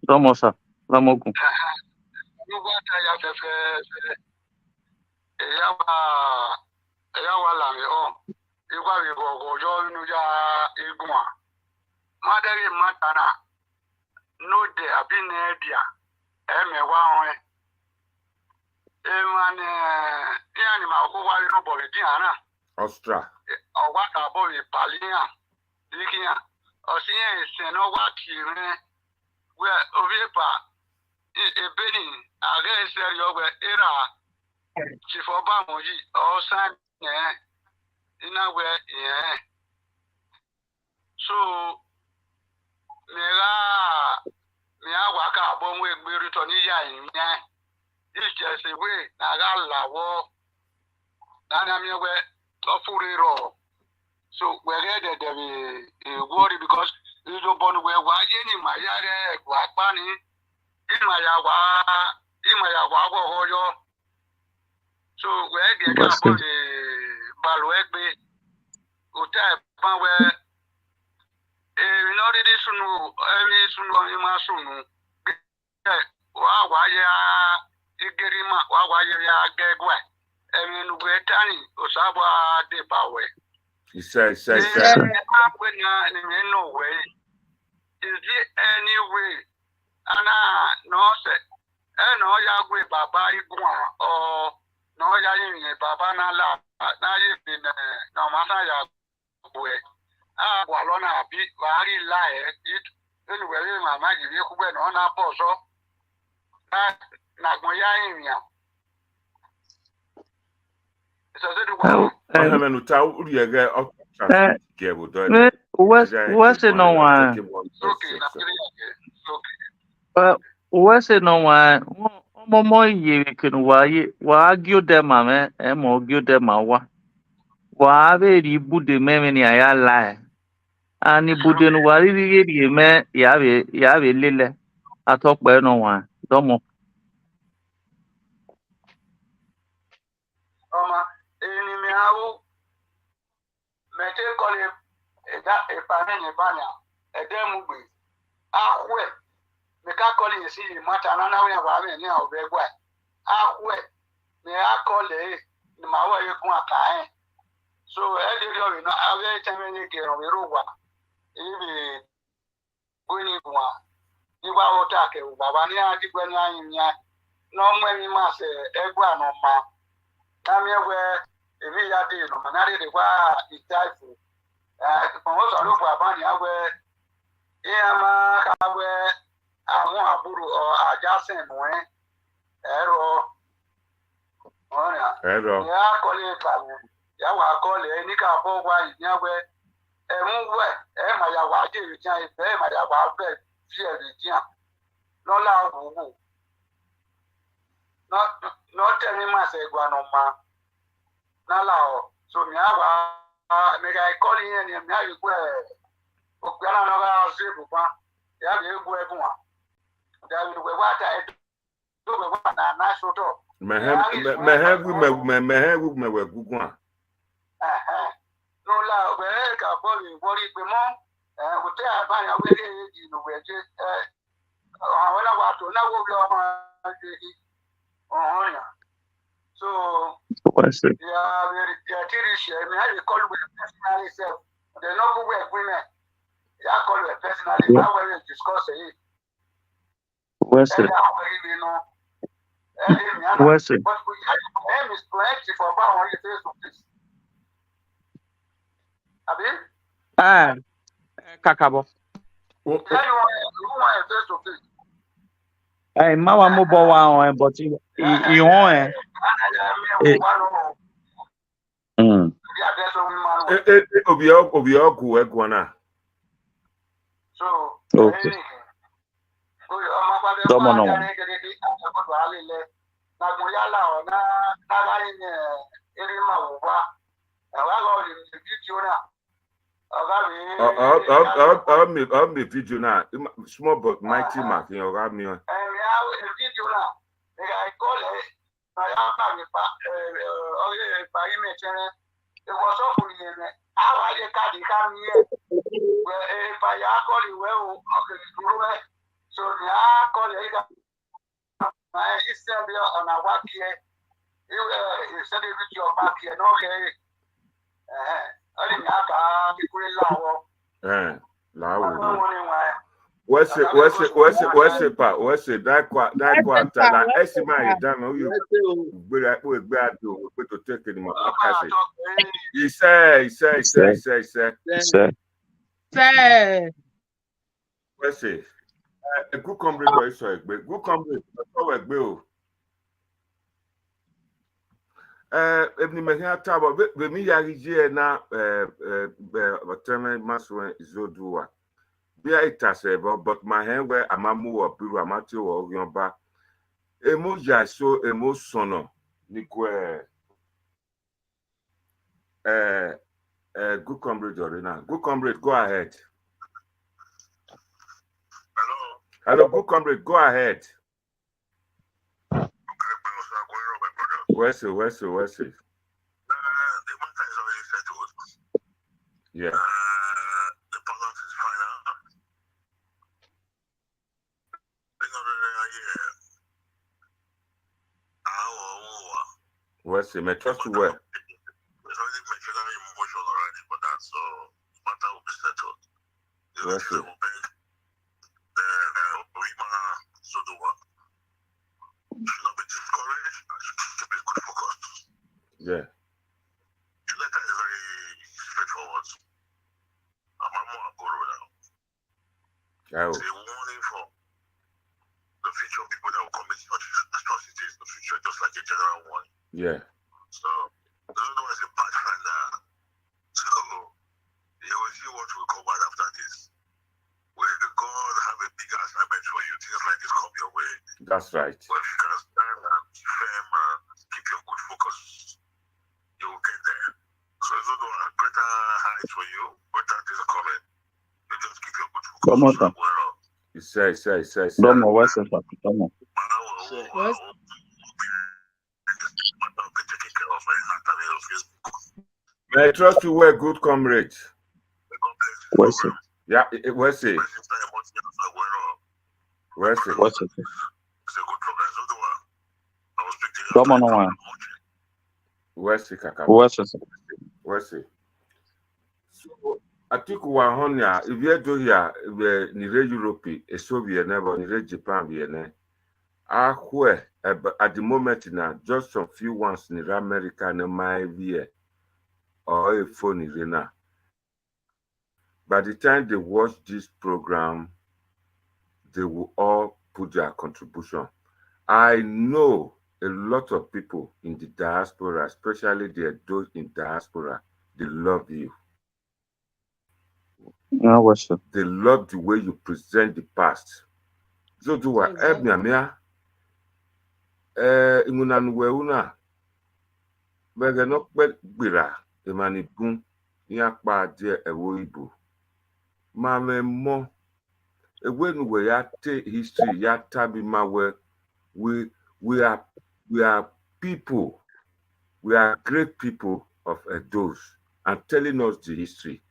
S4: Domosa, Lamogun.
S1: Ostra.
S2: Where Ovipa Benin against your era Chief Obamoji or San in a way, yeah. So Mea Waka Bomb with Buritonia in it's just a way Nagala war Nanamia Tofuriro. So we're ready to worry because you don't want to wear white in my yard, white bunny, in my yawa, so where they can put the Balwegbe, Hotel, where in order to know every soon on Imasuen Izoduwa, Gegwe, I mean, we're turning Osaba de Bawe.
S1: He said.
S2: No way. Is there any way? And no, say, no, ya go Baba Igua or no, ya in Baba Nala, now you've been no matter ya way. Walona be very lie it anyway, my magic, you went on a poso. Nagoya in ya.
S4: What's it no one? What's it no one? Momo ye can argue them, man, and argue them. Why very Buddha many I lie. And the Buddha worry, man, Yave Lille. I talk by no one. Domo.
S2: Mete call him a panel banya, a demo with. Well, me can call him see matter, and now we have a near of very well. Well, me I call it the Mawa Yakuaka. So, every know, I very time any care of Yoruba. Even winning one. You are attack, Babania, Dibania, no many mass, Egua no ma. Come here where. If we are doing the war, it's typhoon. Most of the Bani are where Yama, where I want a buru or a jassen way. Error. Yeah, calling it. Yawa call it any car for why Yahweh. And move where Emma Yawa did return, Emma Yawa bed, fear the jam. No loud. Not telling myself, Guanoma. So me I call in and now you go. Okana Zibu, ya go everyone. That will be what I do with one national talk. No la ka bori pe mo hotel ban ya we you know we just wala wa to na wo lo ma so
S4: what's it?
S2: yeah, very serious. I mean, I call with personally self. The noble way women. Yeah, call with personally. How will you discuss it?
S4: What's it?
S2: You know,
S4: What's it?
S2: But name is plenty for about one face to face. Abi?
S4: Kakabo.
S2: You want face to face.
S4: Hey, Mama Mobo one, but you want
S2: So,
S4: okay.
S1: I'll be video now. Small but mighty mark in your army.
S2: And now in video now, I call it. I have it was open in how I can't come here. Well, if I call you well, okay, so I call it. My sister on a work here. You said it with your back here, okay. I didn't have to be loud.
S1: Loud. What's it? That na esima idano you gbera do we to take him up. He say. What's it? A good comrade is so good comrade so egbe o. Ebni mehia tabo be mi yari je na Imasuen Izoduwa. Bia itasebo but my hand where amamu or biru amati or yomba emoja so emosono nikwe good comrade Orina. Good comrade, go ahead. Hello, good comrade, go ahead. Where's it?
S6: The matter is already settled.
S1: Yeah.
S6: The balance is final.
S1: Where's it? My trust to where?
S6: It's already mentioned emotional already, but that's so the matter will be settled.
S1: Where's it?
S6: Izoduwa should not be discouraged and should keep a good focus.
S1: Yeah.
S6: The letter is very straightforward. I'm more Agoro now. It's a warning for the future people that will commit atrocities in the future, just like a general warning.
S1: Yeah.
S6: So, Izoduwa is a pathfinder. So, you will see what will come out after this. Will God have a bigger assignment for you? Things like this come your way.
S1: That's right.
S6: But if you can stand and be firm and keep your good focus, you will get there. So it's not a greater heights for you, greater things are coming. You just keep your good focus.
S4: Come on, sir.
S1: You say.
S4: Don't know what's it. Come on.
S1: I trust you were good comrade.
S4: Where's it?
S1: Yeah, where's it? Where's it?
S4: What's it?
S6: It's a good progress. I was speaking
S4: Come on, one.
S1: Where's it, Kaka?
S4: What's it?
S1: Where's it? So, I think 100. If you do here, Nire Europe, a Soviet never, Nire Japan, Vienna. At the moment now, just some few ones in America and my via or a phone in now. By the time they watch this program, they will all put their contribution. I know a lot of people in the diaspora, especially those in diaspora, they love you.
S4: No, what's it?
S1: They love the way you present the past. So do I help me? Imunanweuna Begano Bira, Emanibun, Yakpa dear Ewoibu. Mame mo, when we are history, Yatabi we are people, we are great people of those and telling us the history.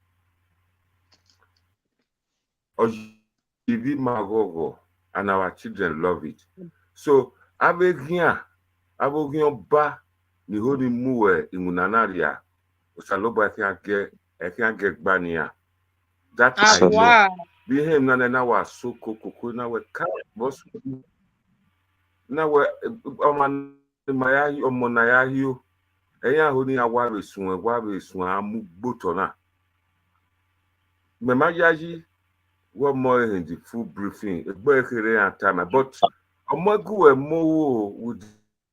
S1: Ojibi Magogo, and our children love it. So Abegia ba ni honi muwe imunanaria usaloba ekiage gbania. That I know. Be him na was so coco na we boss na we omonayahio eya honi aware sun amu gbotona me mayaji what more in the full briefing time but omogu mo with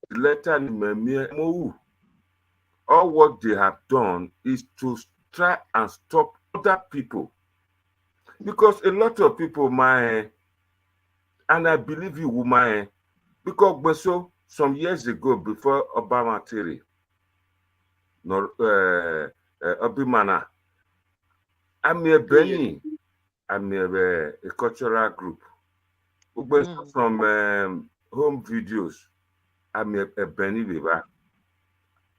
S1: the letter mo all what they have done is to try and stop other people, because a lot of people and I believe you woman because some years ago before Obama Terry Obimana I'm a Benin, I'm a cultural group from home videos. I'm a Benin river.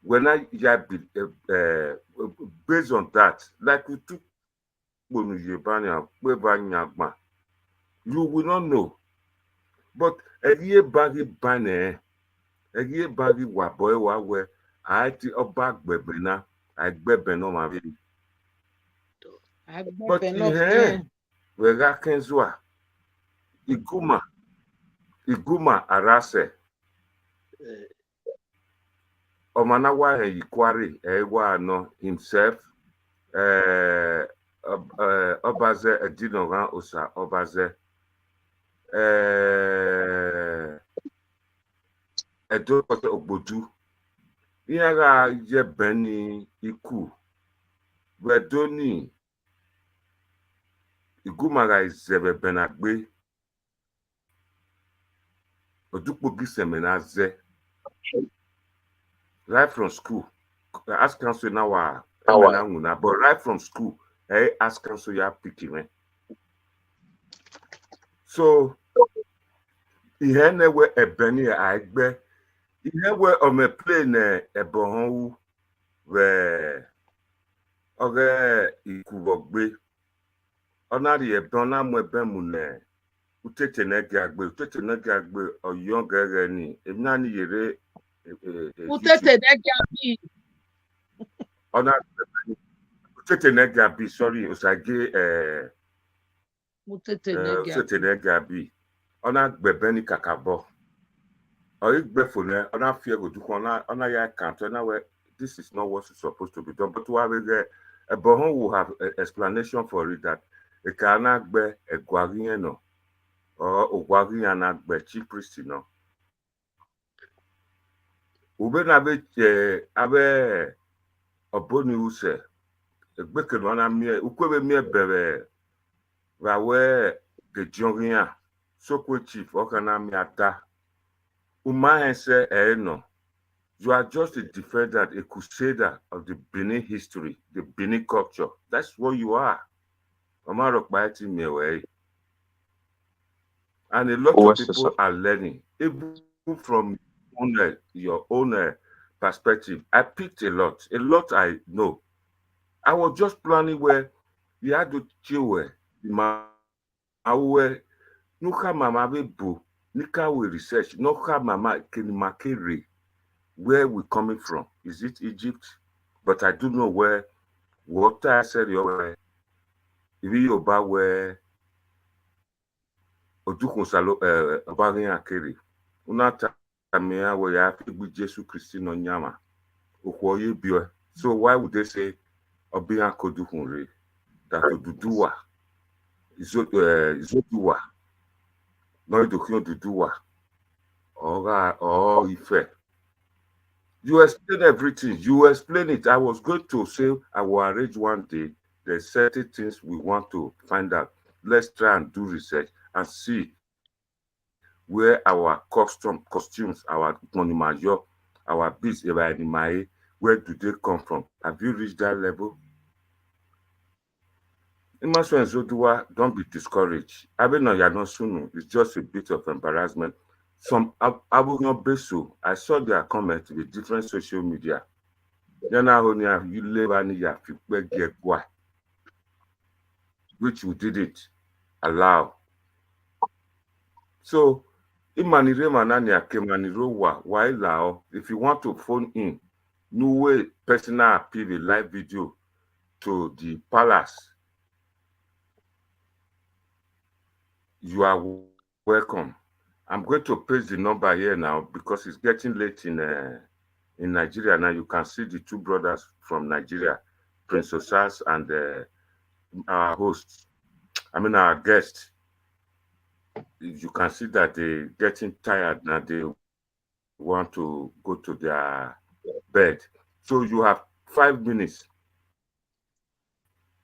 S1: When based on that, like we took you will not know. But a year baggy banner, a year baggy wa boy where I ti a back bebena, I bebe no my baby. But here, we got Kenzua, Iguma Arase. Omanawa Yikwari Ewa no himself Obaze Edinoran Osa Obaze Edo Ogbodu Yaga Ye Beni Iku Redoni Igumaga Izebe Benagbe Odukbogi Semenaze right from school. Ask council now, but right from school, ask council you have picking. So, he had never a Benny Agbe. He never on a plane a Bohon where Ikubogbe. Onari a Donna Mwebemune, Utete Negagbe, or younger any, if none yere.
S3: Utete Negabi.
S1: Utete Negabi, sorry, Osage
S3: Utete
S1: Negabi. Ona Bebeni Kakabo. Or if Befone, ona fear go do ona ya can't, this is not what's supposed to be done. But to have a Bohon will have an explanation for it that a cannot be a Guariano or Guariana be chief priest, you know. Ube na abe oboni use egbeke no na mie ukwebe mie bere rawe de jongia sokwe chief okana mi ata uma say no, you are just a defender, a crusader of the Benin history, the Benin culture. That's what you are. And a lot of people are learning even from your own perspective. I picked a lot I know. I was just planning where you had to chill nuka mama bu nika we research nuka mama kenimakere where we coming from. Is it Egypt? But I do know where water I said where Yoba where Odukun Salo Obarin Akere Unata Amea where you have to Jesu Christi no nyama. So why would they say Obian Kodukun that Oduduwa Izoduwa no Edukun Oduduwa or Ife? You explain everything. You explain it. I was going to say I will arrange one day. There's certain things we want to find out. Let's try and do research and see where our costumes, our monimajo, our beads, where do they come from? Have you reached that level? Imasuen Izoduwa, don't be discouraged. I mean, no, you're not soon. It's just a bit of embarrassment. Some Abugno Besu, I saw their comments with different social media. Which we didn't allow. So, if you want to phone in, no way personal appeal a live video to the palace, you are welcome. I'm going to paste the number here now because it's getting late in Nigeria. Now you can see the two brothers from Nigeria, Prince Osas and our host, our guest. You can see that they're getting tired now. They want to go to their bed. So you have 5 minutes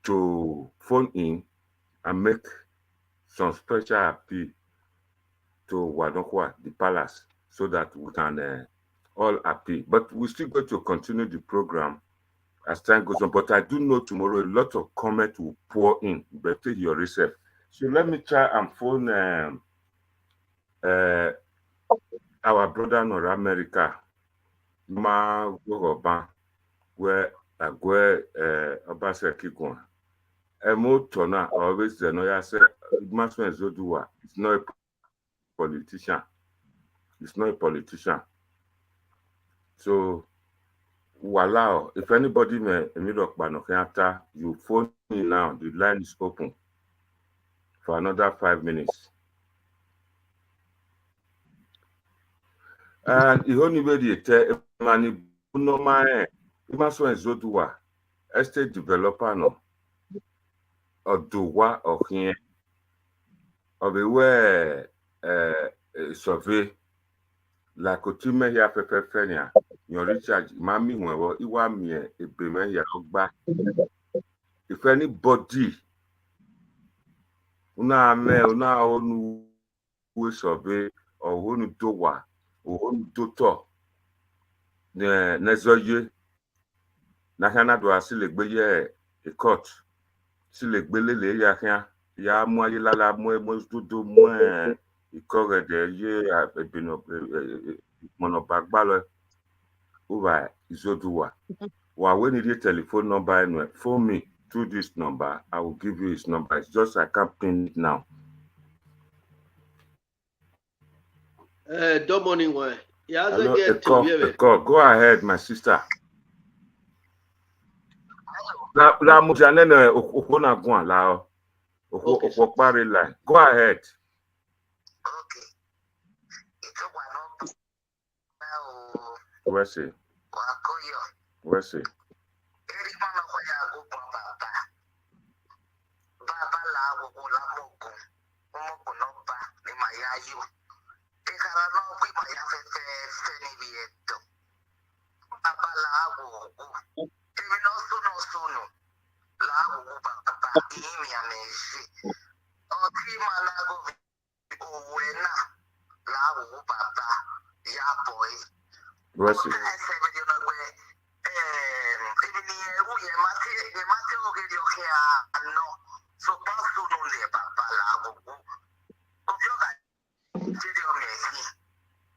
S1: to phone in and make some special appeal to Wadokwa, the palace, so that we can all appeal. But we're still going to continue the program as time goes on. But I do know tomorrow a lot of comment will pour in. Better your research. So let me try and phone our brother in America, Ma Gogoban, where Obaseki Gwan. Tona always the Noya said, Imasuen Izoduwa is not a politician. It's not a politician. So, voila, if anybody may after you phone me now, the line is open for another 5 minutes. And the only way they tell money, no man, Imasuen Izoduwa, estate developer, no, or Duwa or here, or the way survey, like Otume here, Pepefenia, your Richard, Mammy, whoever, you want me a payment here, back. If anybody, una onu survey or who do what. Doctor Nezoye Nahana do asilegbe a court silegbele ya moye lala do ikore de ye ebino monobagbalo over Izoduwa. When you need telephone number anyway, phone me through this number. I will give you his number. It's just I can't pin it now.
S5: Good morning, one.
S1: Hello, a call. Go ahead, my sister. La mujanene okona gwan la okpare line. Go ahead.
S6: Okay.
S1: Where's it? Where's it? Where's it?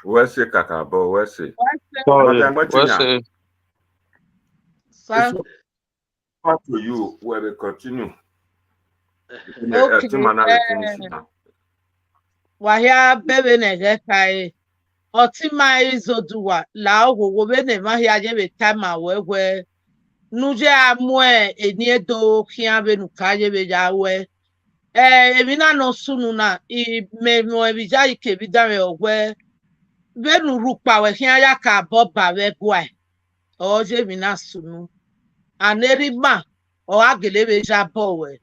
S1: Where's it, Kakabo? Where's it?
S3: Sir?
S1: Back to you where we continue.
S3: Okay. Wahia bebe negekai. Otima Izoduwa la owo bene mahia jebe time wewe. Nuje amwe eniedo kiabe nukaje be jawe. Emina no sunu na I me no ebija ike bidare ogwe. Benu rukpa we ya ka boba we gwa. Oje mina sunu. Anerima o agelebe jabowe.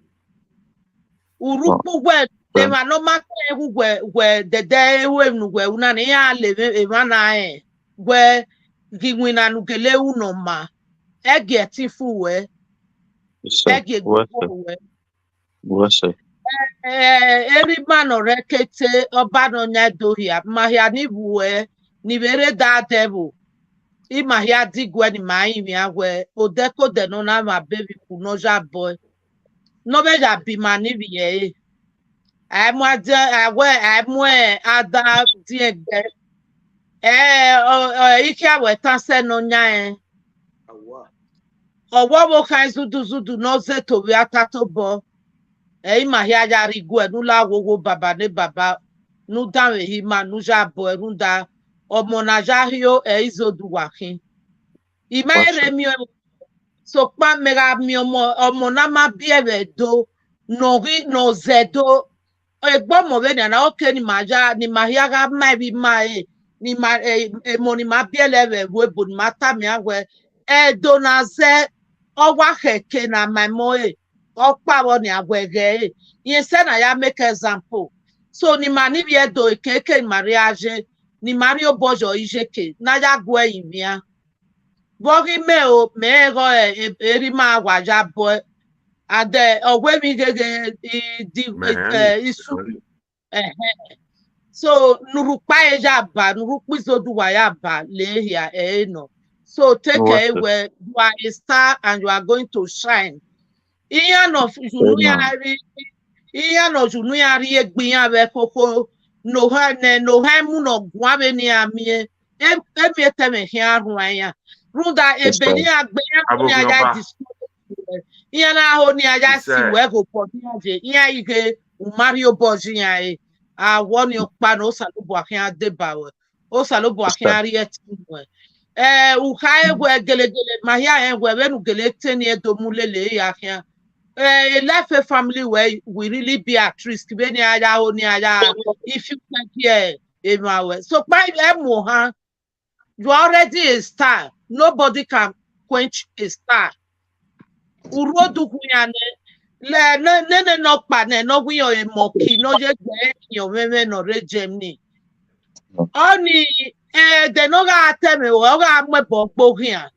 S3: Urupu we de no mate we de we nu we una ni ya lebe emana we giwina nu gele uno ma ege tifu we ege we eri mano rekete obano nya dohia mahia ni buwe ni bere da devil Imahia digwe ni maimi awe odeko de no na ma baby kunoja boy. No be ja bi mani biye. Amwa de amwe ada diegbe. Ike awe tanse no nya
S5: Awa.
S3: Owo kan zudu no ze to bi atato bo. Imahia ya rigwe nula wowo baba ne baba nu dawe hima nuja boy runda omonaja hio Izoduwa kin. Imaere mi so pa mega mi omo na ma biere do no ri no zedo egbo mo be na oke ni maja ni mahia ga mai bi mai ni ma mo ni ma biere we bo ni mata mi awe do na ze owa keke na my mo okpa wo ni agwege yen se na ya make example so ni mani bi do keke mariage ni mario bojo ijeke na ya gwe imia Bogi meo mego erima waja boy ade ogwe mi gege isu so nurukpa eja ba nurukpa Izoduwa ya ba lehia no so take away you are a star and you are going to shine iyan of junu ya ri egbin ya be koko no ha mu no gwa be ni amie emi teme hia ru anya Runda ebeni agbe ni aja discover. Iya na ho ni aja si we go podi aje. Iya ige Mario Boji ya e. Woni okpa no salobo akin adeba we. O salobo akin ari etin we. Uka egwe gelegele mahia egwe we nu gele teni edomulele ya akin. A life family where we really be at risk. Beni aja ho ni aja if you can hear emawe. So by emo ha you are already a star. Nobody can quench a star. Urodu kuyane le no pa ne no wi o emoki no je gbe yo meme no rejemni. Oni de no ga teme o ga mebo gbogian.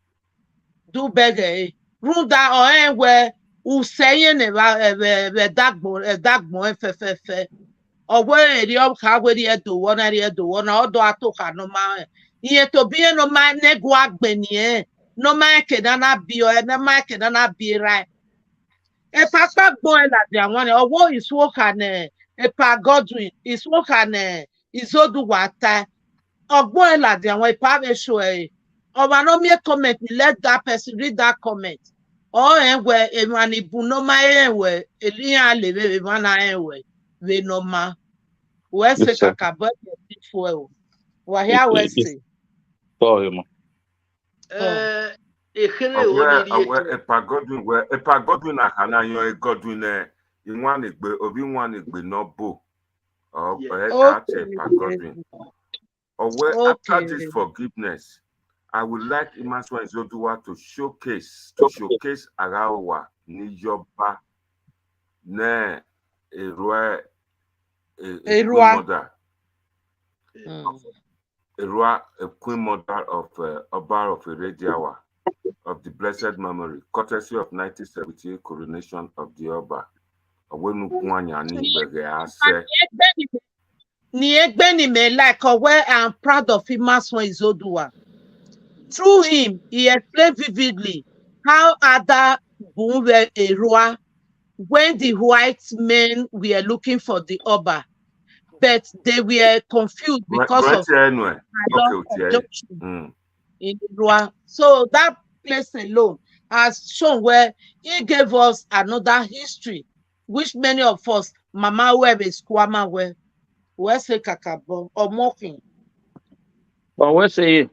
S3: Du bege runda o enwe useye ne ba dagbo efefefe. Owo eri o ka we ri edo wona odo atoka no ma Iye to be no man nego agbeni no man kedana bio na man kedana bi right e papa gbon e la dia won owo iswoka ne e pa Godwin iswoka ne Izoduwa ta ogbon e la dia won e pa be show e o ma no me comment let that person read that comment o enwe e mani bu no ma enwe elian le be mana enwe we no ma we se kakabo e fo e wa here we say
S1: Epa Godwin akana yo Godwin inwan egbe obi nwan egbe no bo Epa Godwin after this forgiveness I would like Imasuen Izoduwa to showcase Arawa ni Yoba ne Erua mother a queen mother of Oba of Irediawa of the blessed memory, courtesy of 1978 coronation of the Oba.
S3: I'm proud of Imasuen Izoduwa. Through him, he explained vividly how other Bunwe Erua, when the white men were looking for the Oba, but they were confused because of adoption in Rua. So that place alone has shown where he gave us another history, which many of us, Mama Web is Kwama Web, where's the Kakabo or mocking.
S4: But where's it?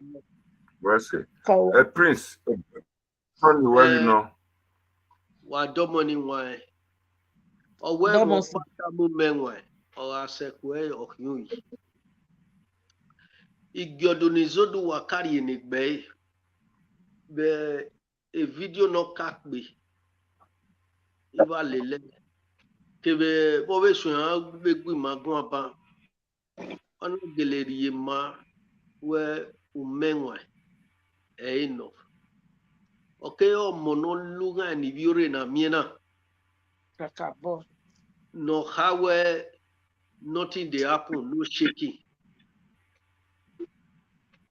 S1: A prince, funny well, you know.
S5: What domini why? Or where most men were. Or a sequel of you. Izoduwa carry in it bay. Be a video no cat be. Iva lele. Keve always big with my grandpa. On the gallery ma where umenwe. Enough. Okay, o monoluga ni viore na miena. No how nothing they happen, no shaking.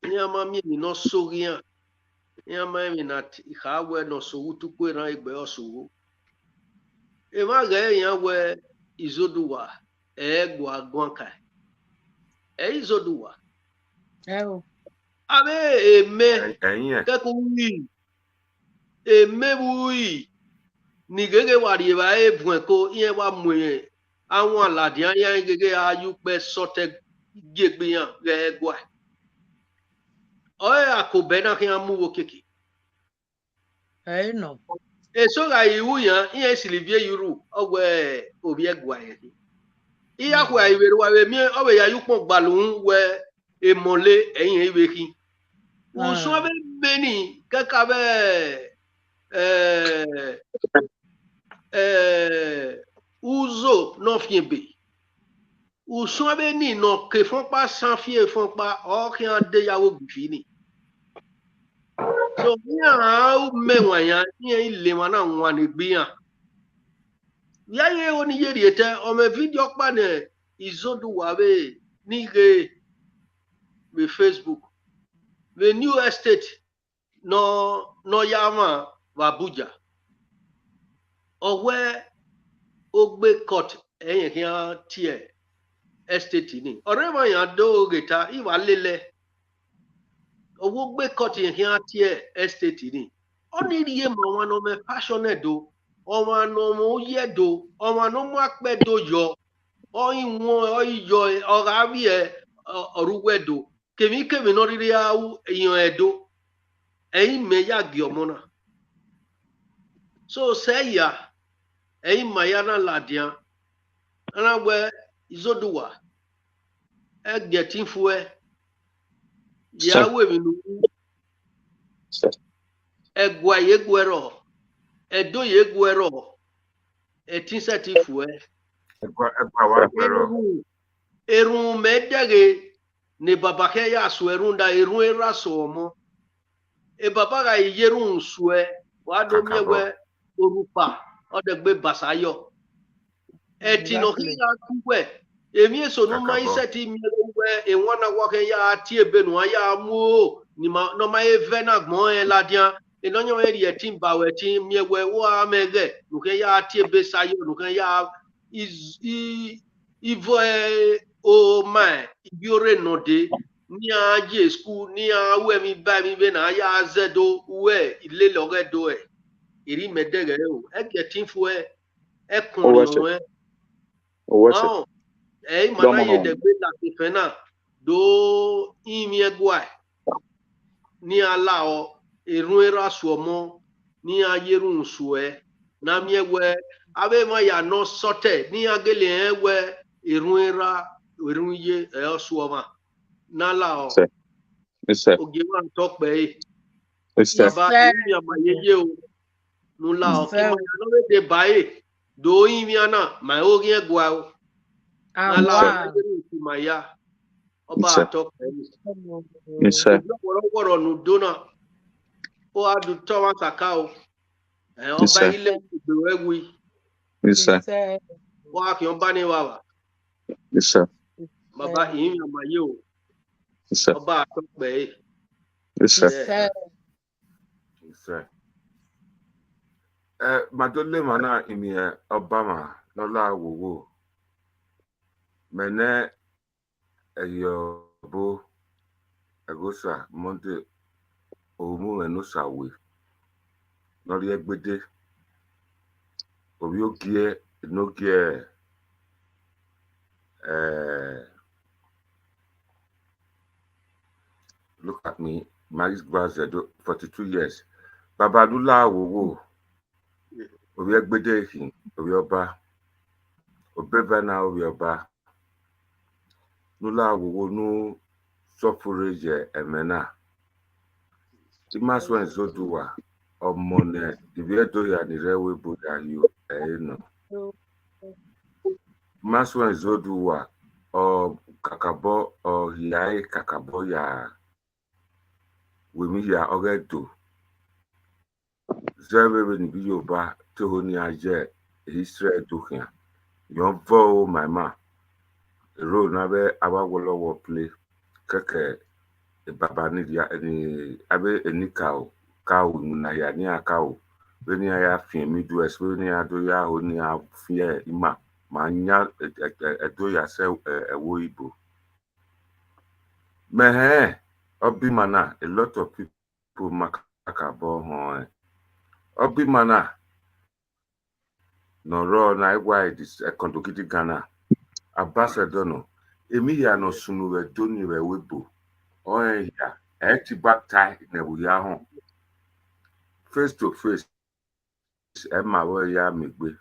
S5: Nyama mi no so rien. Yama minat Ihawe no so to Quera Igbe also. Emaga Yawe Izoduwa, Egua Guanca. Izoduwa.
S3: Oh.
S5: Abe eme
S1: ẹ̀yin ẹ̀
S5: kekui emebui nigege warieba ebuenko iye wa mwe àwọn alade aya gege ayupe sote gegbeyan gegwa oye akobe na kian muwo keke
S3: I know.
S5: eso ga iwu yan iye silivie yuru ogwe obi egwa yen iya kwa iweru wa we mi owe ya yupon gbalun we emole eyin iwe kin usun be Benin kekabe uzo no fiebe usun be ni no ke fon pa san fie fon pa o kian de yawo bifini so mi a mewan yan ni ile wan na wan ni gbiyan ya ye oni yeri ete o me video pa ne Izoduwa be ni ge be Facebook the new estate no yama Abuja ọwẹ ogbe court ẹyìn kí wọn tiẹ estate ni ọrẹ mọ yàn dó ogeta ìwà lélẹ owó gbé court yẹn kí wọn tiẹ estate ni ó ní iye mọ ọmọ ọmọ passionate do ọmọ ọmọ yẹ do ọmọ ọmọ apẹ do yọ ọyìn wọn ọyìn yọ ọrọ àbí ẹ ọrùwẹ do kèmí náà rírí èèyàn ẹdó ẹ̀yin mẹ́yà gí ọmọ náà so sẹ́yà ẹ̀yin mayana ladian ẹ̀rọ̀wẹ̀ Izoduwa ẹ̀gẹ̀tì fún ẹ yàwó mi nù ẹ̀gbọ́ yẹ̀gbẹ̀rọ̀ ẹ̀dọ́ yẹ̀gbẹ̀rọ̀ ẹ̀tí sẹ́tì fún ẹ
S1: ẹgbà wà gbẹ̀rọ̀
S5: erun mẹ́dẹ̀gẹ̀ ni bàbá kẹ́ yà sọ erun da erun ẹ̀rà sọ ọmọ e baba ga yerun sue wa do miewe orupa o de gbe basayo e ti no ki ya tuwe emi eso no mai seti miewe e wana wa ke ya ti ebenu ya mu ni ma no mai vena gbon e ladian e no nyo eri e tin ba we tin miewe wa mege no ke ya ti ebe sayo no ke ya ivo o mai ibiore no de ni aje school ni awe mi ba mi be na ya zedo we ile loge do e iri medege o e getin fu e kun no e o e mana ye de gbe la ti fena do imi egwa ni ala o erun era su omo ni ayerun su e na mi ewe abe ma ya no sote ni agele ewe erun era erun ye e osu oma nala o oge wa to pe baba mi amayeye o nula o ki ma no we de bae do yin mi ana ma o rin egwa o nala o ti ma ya oba to pe ni woro nu dona o adu to wa saka o oba ile igbe ewi wa ki on ba ni wa wa baba yin mi amaye o ọba àtọpẹ
S1: madole mana imi Obama nola wowo mene eyobo egosa monde omu enosa we nori egbede obi ogie nogie look at me, Maris Grazed, 42 years. Babadula wowo. Obi egbede hin, obi oba. Obevana obi oba. Nula wowo no suffrage emena. Imasuen Izoduwa omone ibiedo ya ni rewe boda yu no. Imasuen Izoduwa o kakabo o hiai kakabo ya wemi ya ogedo zebe ni bi Yoruba to ni aje history education yon vo my ma role na be awawolowo play keke baba ni dia ni abe enika o cow na ya ni cow when ya fi mi do es when ya do ya ho ni afie ima ma nya do ya se ewo ibo me obi mana a lot of people makaka bo ho obi mana no ro na why this kondokiti Ghana ambassador no emi ya no sunu we do ni we webo o ya e back tie na we ya ho face to face Emma we ya megbe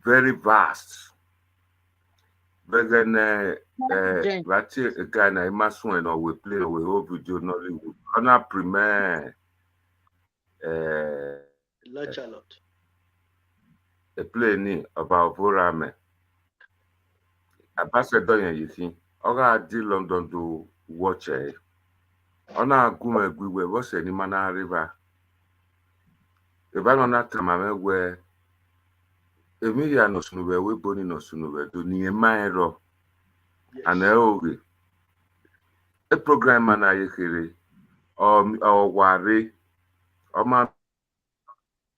S1: very vast very Rati Ghana Imasuen or we play we whole video Nollywood on a premiere
S5: Charlotte.
S1: A play ni about Vorame ambassador yen yifi oga di London to watch ona gume gwe what's any mana river e ba no na tama we Emilia no sunuwe we boni no sunuwe do ni emairo and oge a program na yekere or ware o ma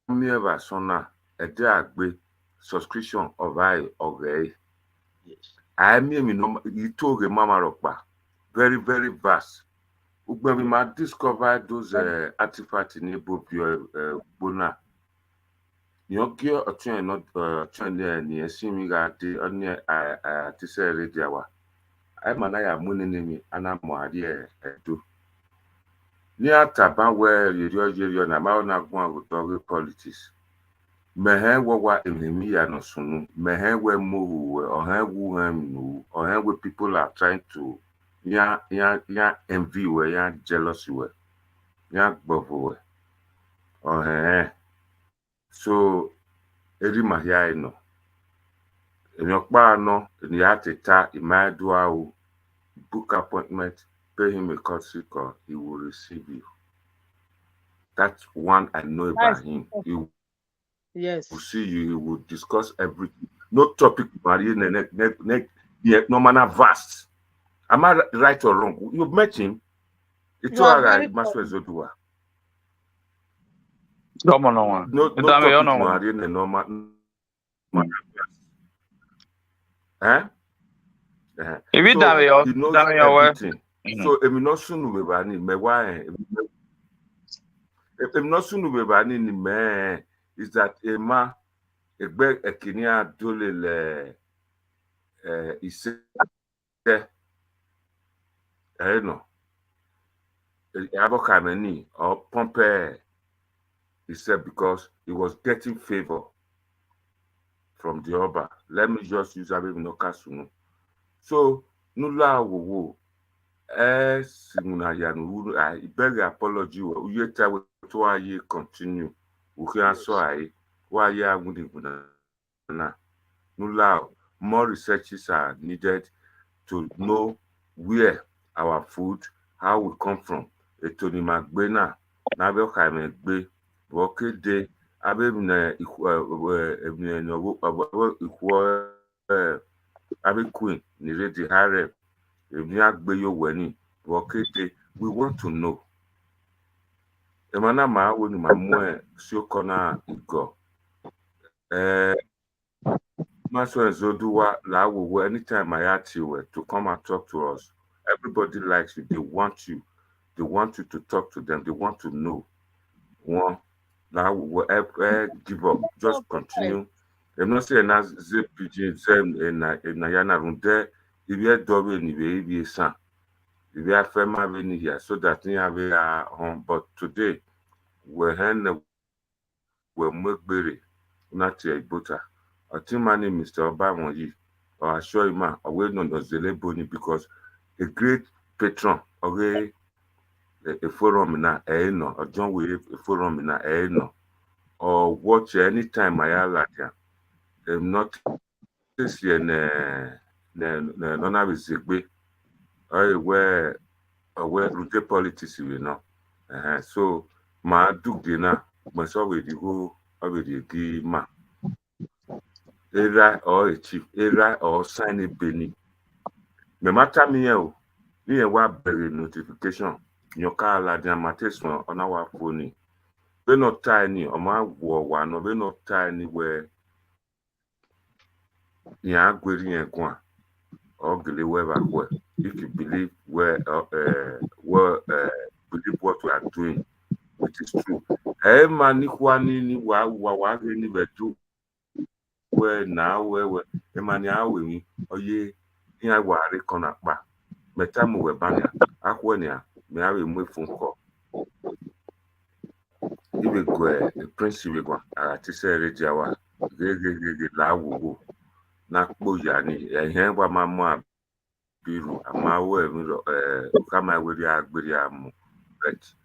S1: mi eva sona e de agbe subscription of I okay.
S5: Yes.
S1: I mean no itoge mama ropa very very vast. Ugbe we ma discover those artifacts in Ebobio bona. Yokio atun not atun ni esimi ga de oni ati se radio wa. I manaya munenemi anamo ade edo. Ni ataba where you na ma na gwan with politics. Mehe wawa enemy ya no sunu. Mehe we mo or wu no or we people are trying to ya envy we ya jealousy we ya gbovo we. Oh so eri mahia no. Enyokpa no ni ateta imadua book appointment, pay him a courtesy call, he will receive you. That's one I know about him. He will see you, he will discuss everything. No topic, no matter vast. Am I right or wrong? You've met him. It's all right, Imasuen Izoduwa. No topic, no matter.
S4: If you
S1: so he knows everything. So if you not soon we bani me why if not soon we bani ni me is that Emma egbe ekinia dole le ise no abokameni or pompe he said because he was getting favor from the Oba. Let me just use a bit no kasunu. So nula wo simuna yanu I beg apology we yeta to aye continue we can so I why ya na nula more researches are needed to know where our food how we come from etoni magbena na be ka me gbe wo kede abe na abe queen ni ready harem we want to know. Emana ma wo ni mamu si okona igo. Imasuen Izoduwa la wo anytime I ask you to come and talk to us. Everybody likes you. They want you. They want you to talk to them. They want to know. One now we give up. Just continue. I'm not saying as ZPG in Yana Runde. If you are doing it, if you are we are family here so that we have a home. But today we're berry not a butter. I think my name is Mr. Obama. Or I show him away on the Boni because a great patron away a forum na no or John Wave a forum na no or watch anytime I like not this year none of his where route politics you know. So my duke dinner must always go already give ma era or a chief era or sign a Benin. Me matter me wa berry notification your car la dia mateson on our phone we're not tiny, or my war one, or we're not tiny where yeah, going or where if you believe believe what we are doing, which is true. Hey man, ni wa ni betu where now where man ya we oye here wa recon pa metamu we banya akwenia me have a phone call. Ibe go prince we go ati se rejawa gege la wo na kpo ya ni ehe wa mamu biru amawo mi kama we ya agbere amu but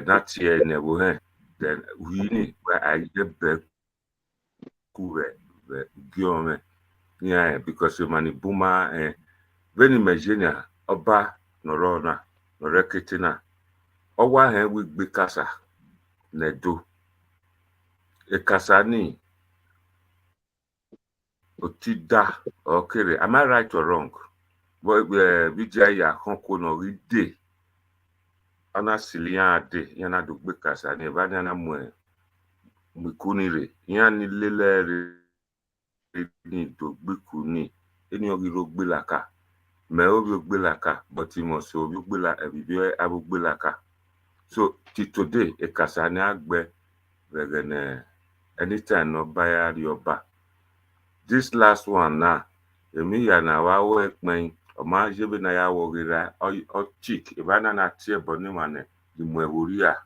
S1: that year never hen then we need where I get back Guillaume yeah because you mani buma Benin Virginia oba norona noreketina owa hen we gbe kasa nedo e kasa ni otida okay am I right or wrong but ya konko no we dey ana silian de yana do gbe kasa ni ba na mu mikunire yani lelere ni do gbekuni eni ogiro gbelaka me obi gbelaka but he must obi gbela ebibi abu gbelaka so today e kasani agbe regene anytime no buy yoba this last one now emi ya na wa wo ekpen o ma jebe na ya wo gira o chick e ba na tie boni mane di mu ewuria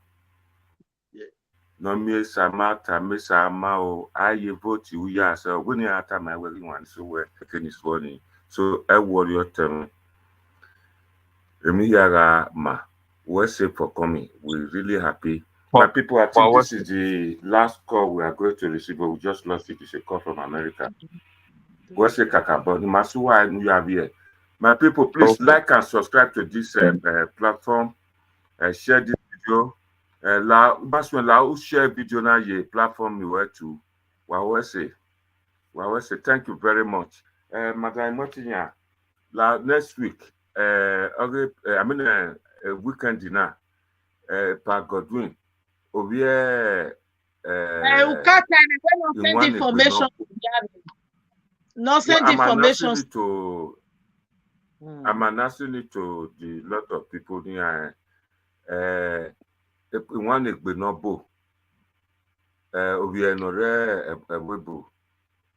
S1: no me samata me sama o aye vote uya so when you ata my way one so we can is funny so I worry your term Emiyaga ma we say for coming we're really happy my people. I think this is the last call we are going to receive, but we just lost it. It's a call from America. We say kakabo ni masuwa you have here. My people, please like and subscribe to this platform, share this video. Share video na ye platform you were to. Well, say thank you very much. Madam Motinya, next week, weekend dinner, Pa Godwin, over here.
S3: Send information. Not send information.
S1: I'm announcing it to the lot of people here. One is Benobo. We are not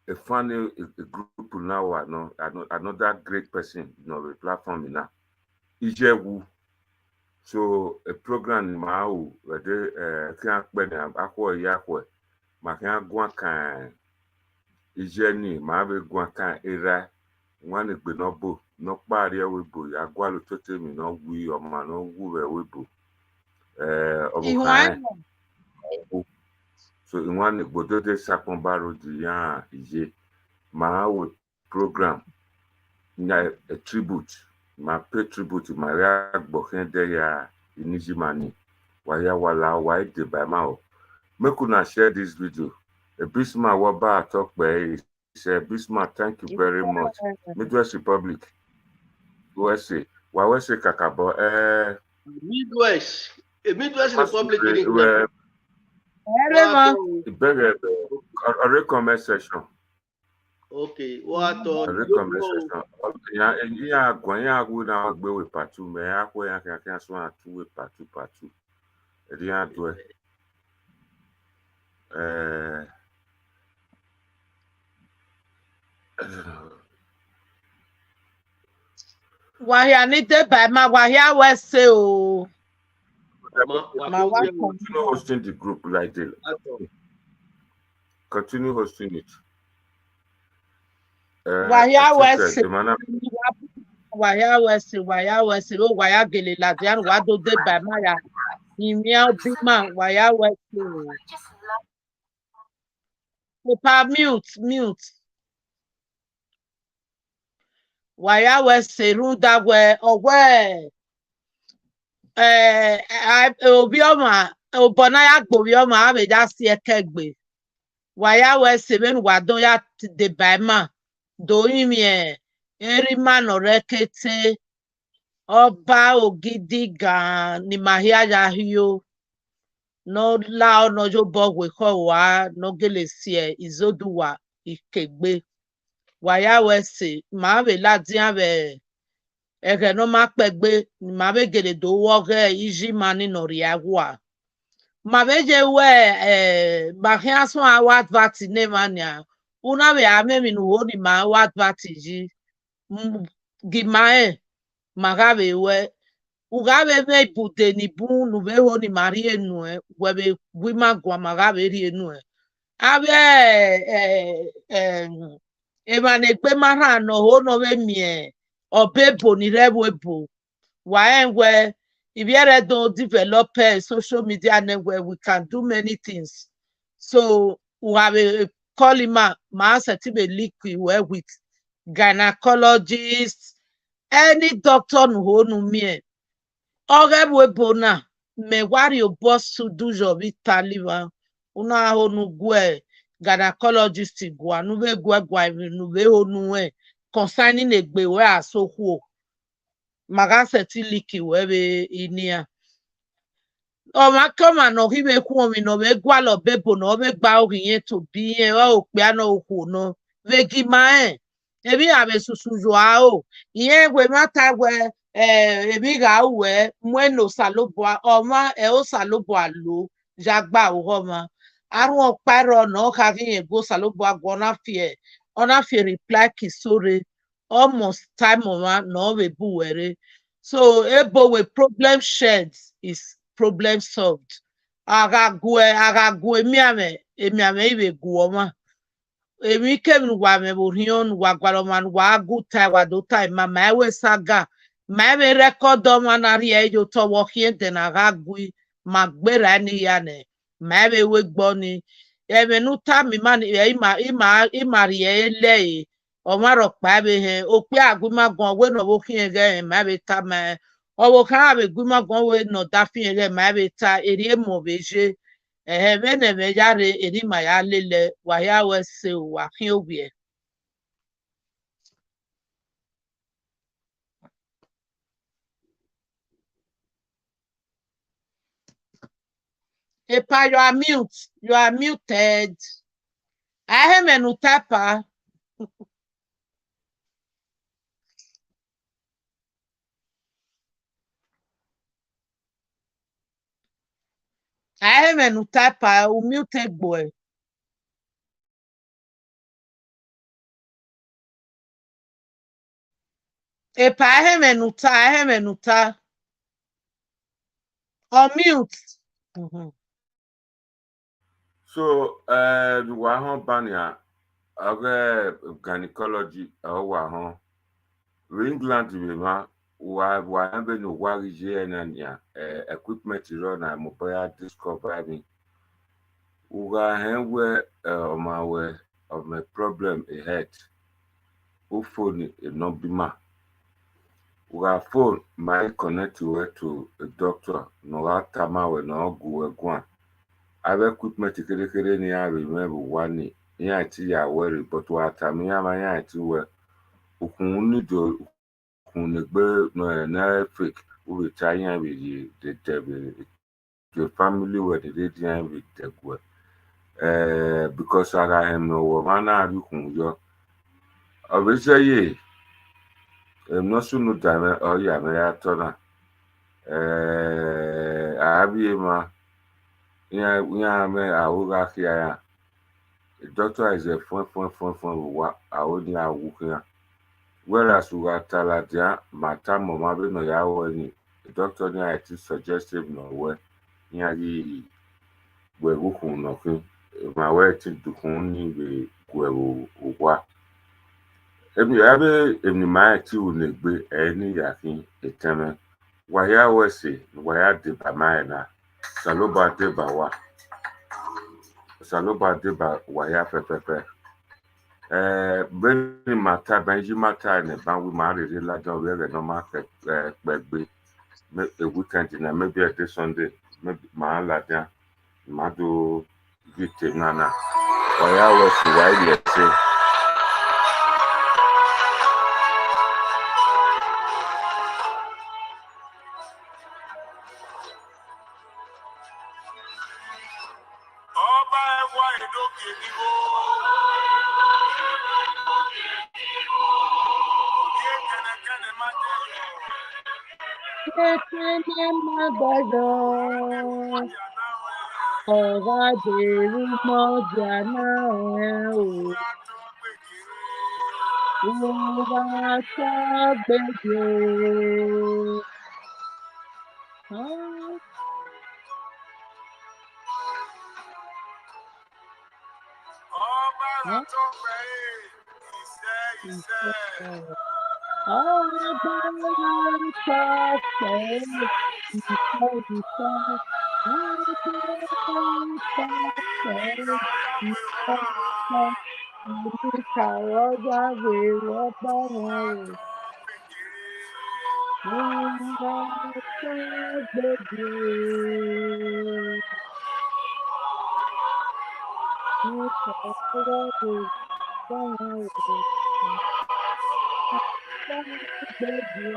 S1: a funny group now. Another great person, the platform now. Ijewu. So a program in Mau where they can't be akwa yakwe. Makia guakan Ijeni, Mabe guakan era. One is Benobo. No barrier wibu. Agwalu tote mi no we or mano wuwe wibu. So in one Bodote Sakombaro Dian Ije, my program, a tribute, my pay tribute to my rag Bokendeya Inijimani, Waya Wala, why de Bamao. Mekuna share this video. A Bismarck Waba talk by say Bismarck, thank you very much. Midwest Republic, USA, Wawese Kakabo,
S5: Midwest Republic.
S1: A recommend session.
S5: Okay, what
S1: a recommend session. Yeah, going out with part two. May I go and can swan two with part two. Yeah, do it.
S3: Wahia need to buy my Wahia West so.
S1: Continue hosting the group like this. Continue hosting it.
S3: Wahia West. Wahia West. Oh, Wahia Gele Ladian. What do they buy my? Email Bima. Wahia West. Papa mute. Wahia West. Ruda where or where? Obioma Obonaya Bobioma ave just see a kegbe. Waya we seven wadoya de baima do imie eri man orekete oba ogidi gan ni mahia ya hiyo no lao no jo bogwe ko wa no gele sie Izoduwa ikegbe wa ya we se ma be la dian be ege no ma pegbe ma be gele do wo ge iji mani no ria wa ma be je we ma hia so a wat vati ne mania una be ame mi no ni ma wat vati ji gimae magabe we ugabe me bude ni bu nu be ho ni marie nu webe wima gwa magabe rie nu abe emane gbe mara no ho no be mie obebo ni rebo wa enwe if you don't develop social media network we can do many things so we have a call him ma set be leak with gynecologist any doctor no ho nu mie oge webo na me wari o boss to do job italiwa una ho nu gwe gynecologist gwa nu be gwa nu be ho nu concerning egbe we asoku maga seti liki we be inia o ma kama no hibe ku omi no be gwa lo bebo no be gba oyin to bi yen o pe ana oku no vegi ma ebi abe susu jo a o iyen we mata we ebi ga we mweno salobwa oma o salobwa lo jagba o ma arun oparo no ka kin go salobwa go na fie reply kisore almost time oma no be buwere so ebo we problem shared is problem solved agagwe emiame ibe guoma emi kem wa me burion wa gwaloman wa guta wa dota mama ewe saga ma me record ma na rie yo to wo hiente na gagui magbera ni yane ma be we gboni eme nu ta mi man ima rie ele o ma ro pa be he o pe agu ma gan we no wo hien ge ma be ta ma o wo kan be gu ma gan we no da fin ge ma be ta eri mo be je bene me yare eri ma ya lele wa ya we se wa hin obi Epa, you are mute. You are muted. I am a tapa. I am a tapa. Muted boy. Epa, I am a nuta. I am a nuta. On mute. Mhm.
S1: So, wahon banya, gynecology, wahon, England, wa have no warrior and equipment run a mobile discover me. Uga henwe of my problem ahead. Phone no bima. Uga phone my connect to a doctor no tama we no go gwan. Ave equipment kere ni I remember one ya ti ya worry but what time ya ma ya ti we ukun ni do ukun le gbe no na fake we try yan with the family where the dey with the go because aga him no wo mana ri kun yo obese no sunu dame o ya me ya to na abi ma ya me awuga kia ya the doctor is a fun wa awudi awukia whereas we are taladia mata mama be no ya wo ni the doctor ni I suggestive no we ya yi we wukun no fin ma we ti dukun ni be gwe wa emi ma ti u ne gbe eni yakin eteme waya wese waya de ba ma na saloba de ba waya pepepe beni mata benji mata ne ban we ma re la don we no ma pegbe a weekend na maybe a day Sunday maybe ma la dia ma do vite nana waya wese waya yese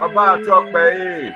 S1: Ọba àtọpẹ yìí.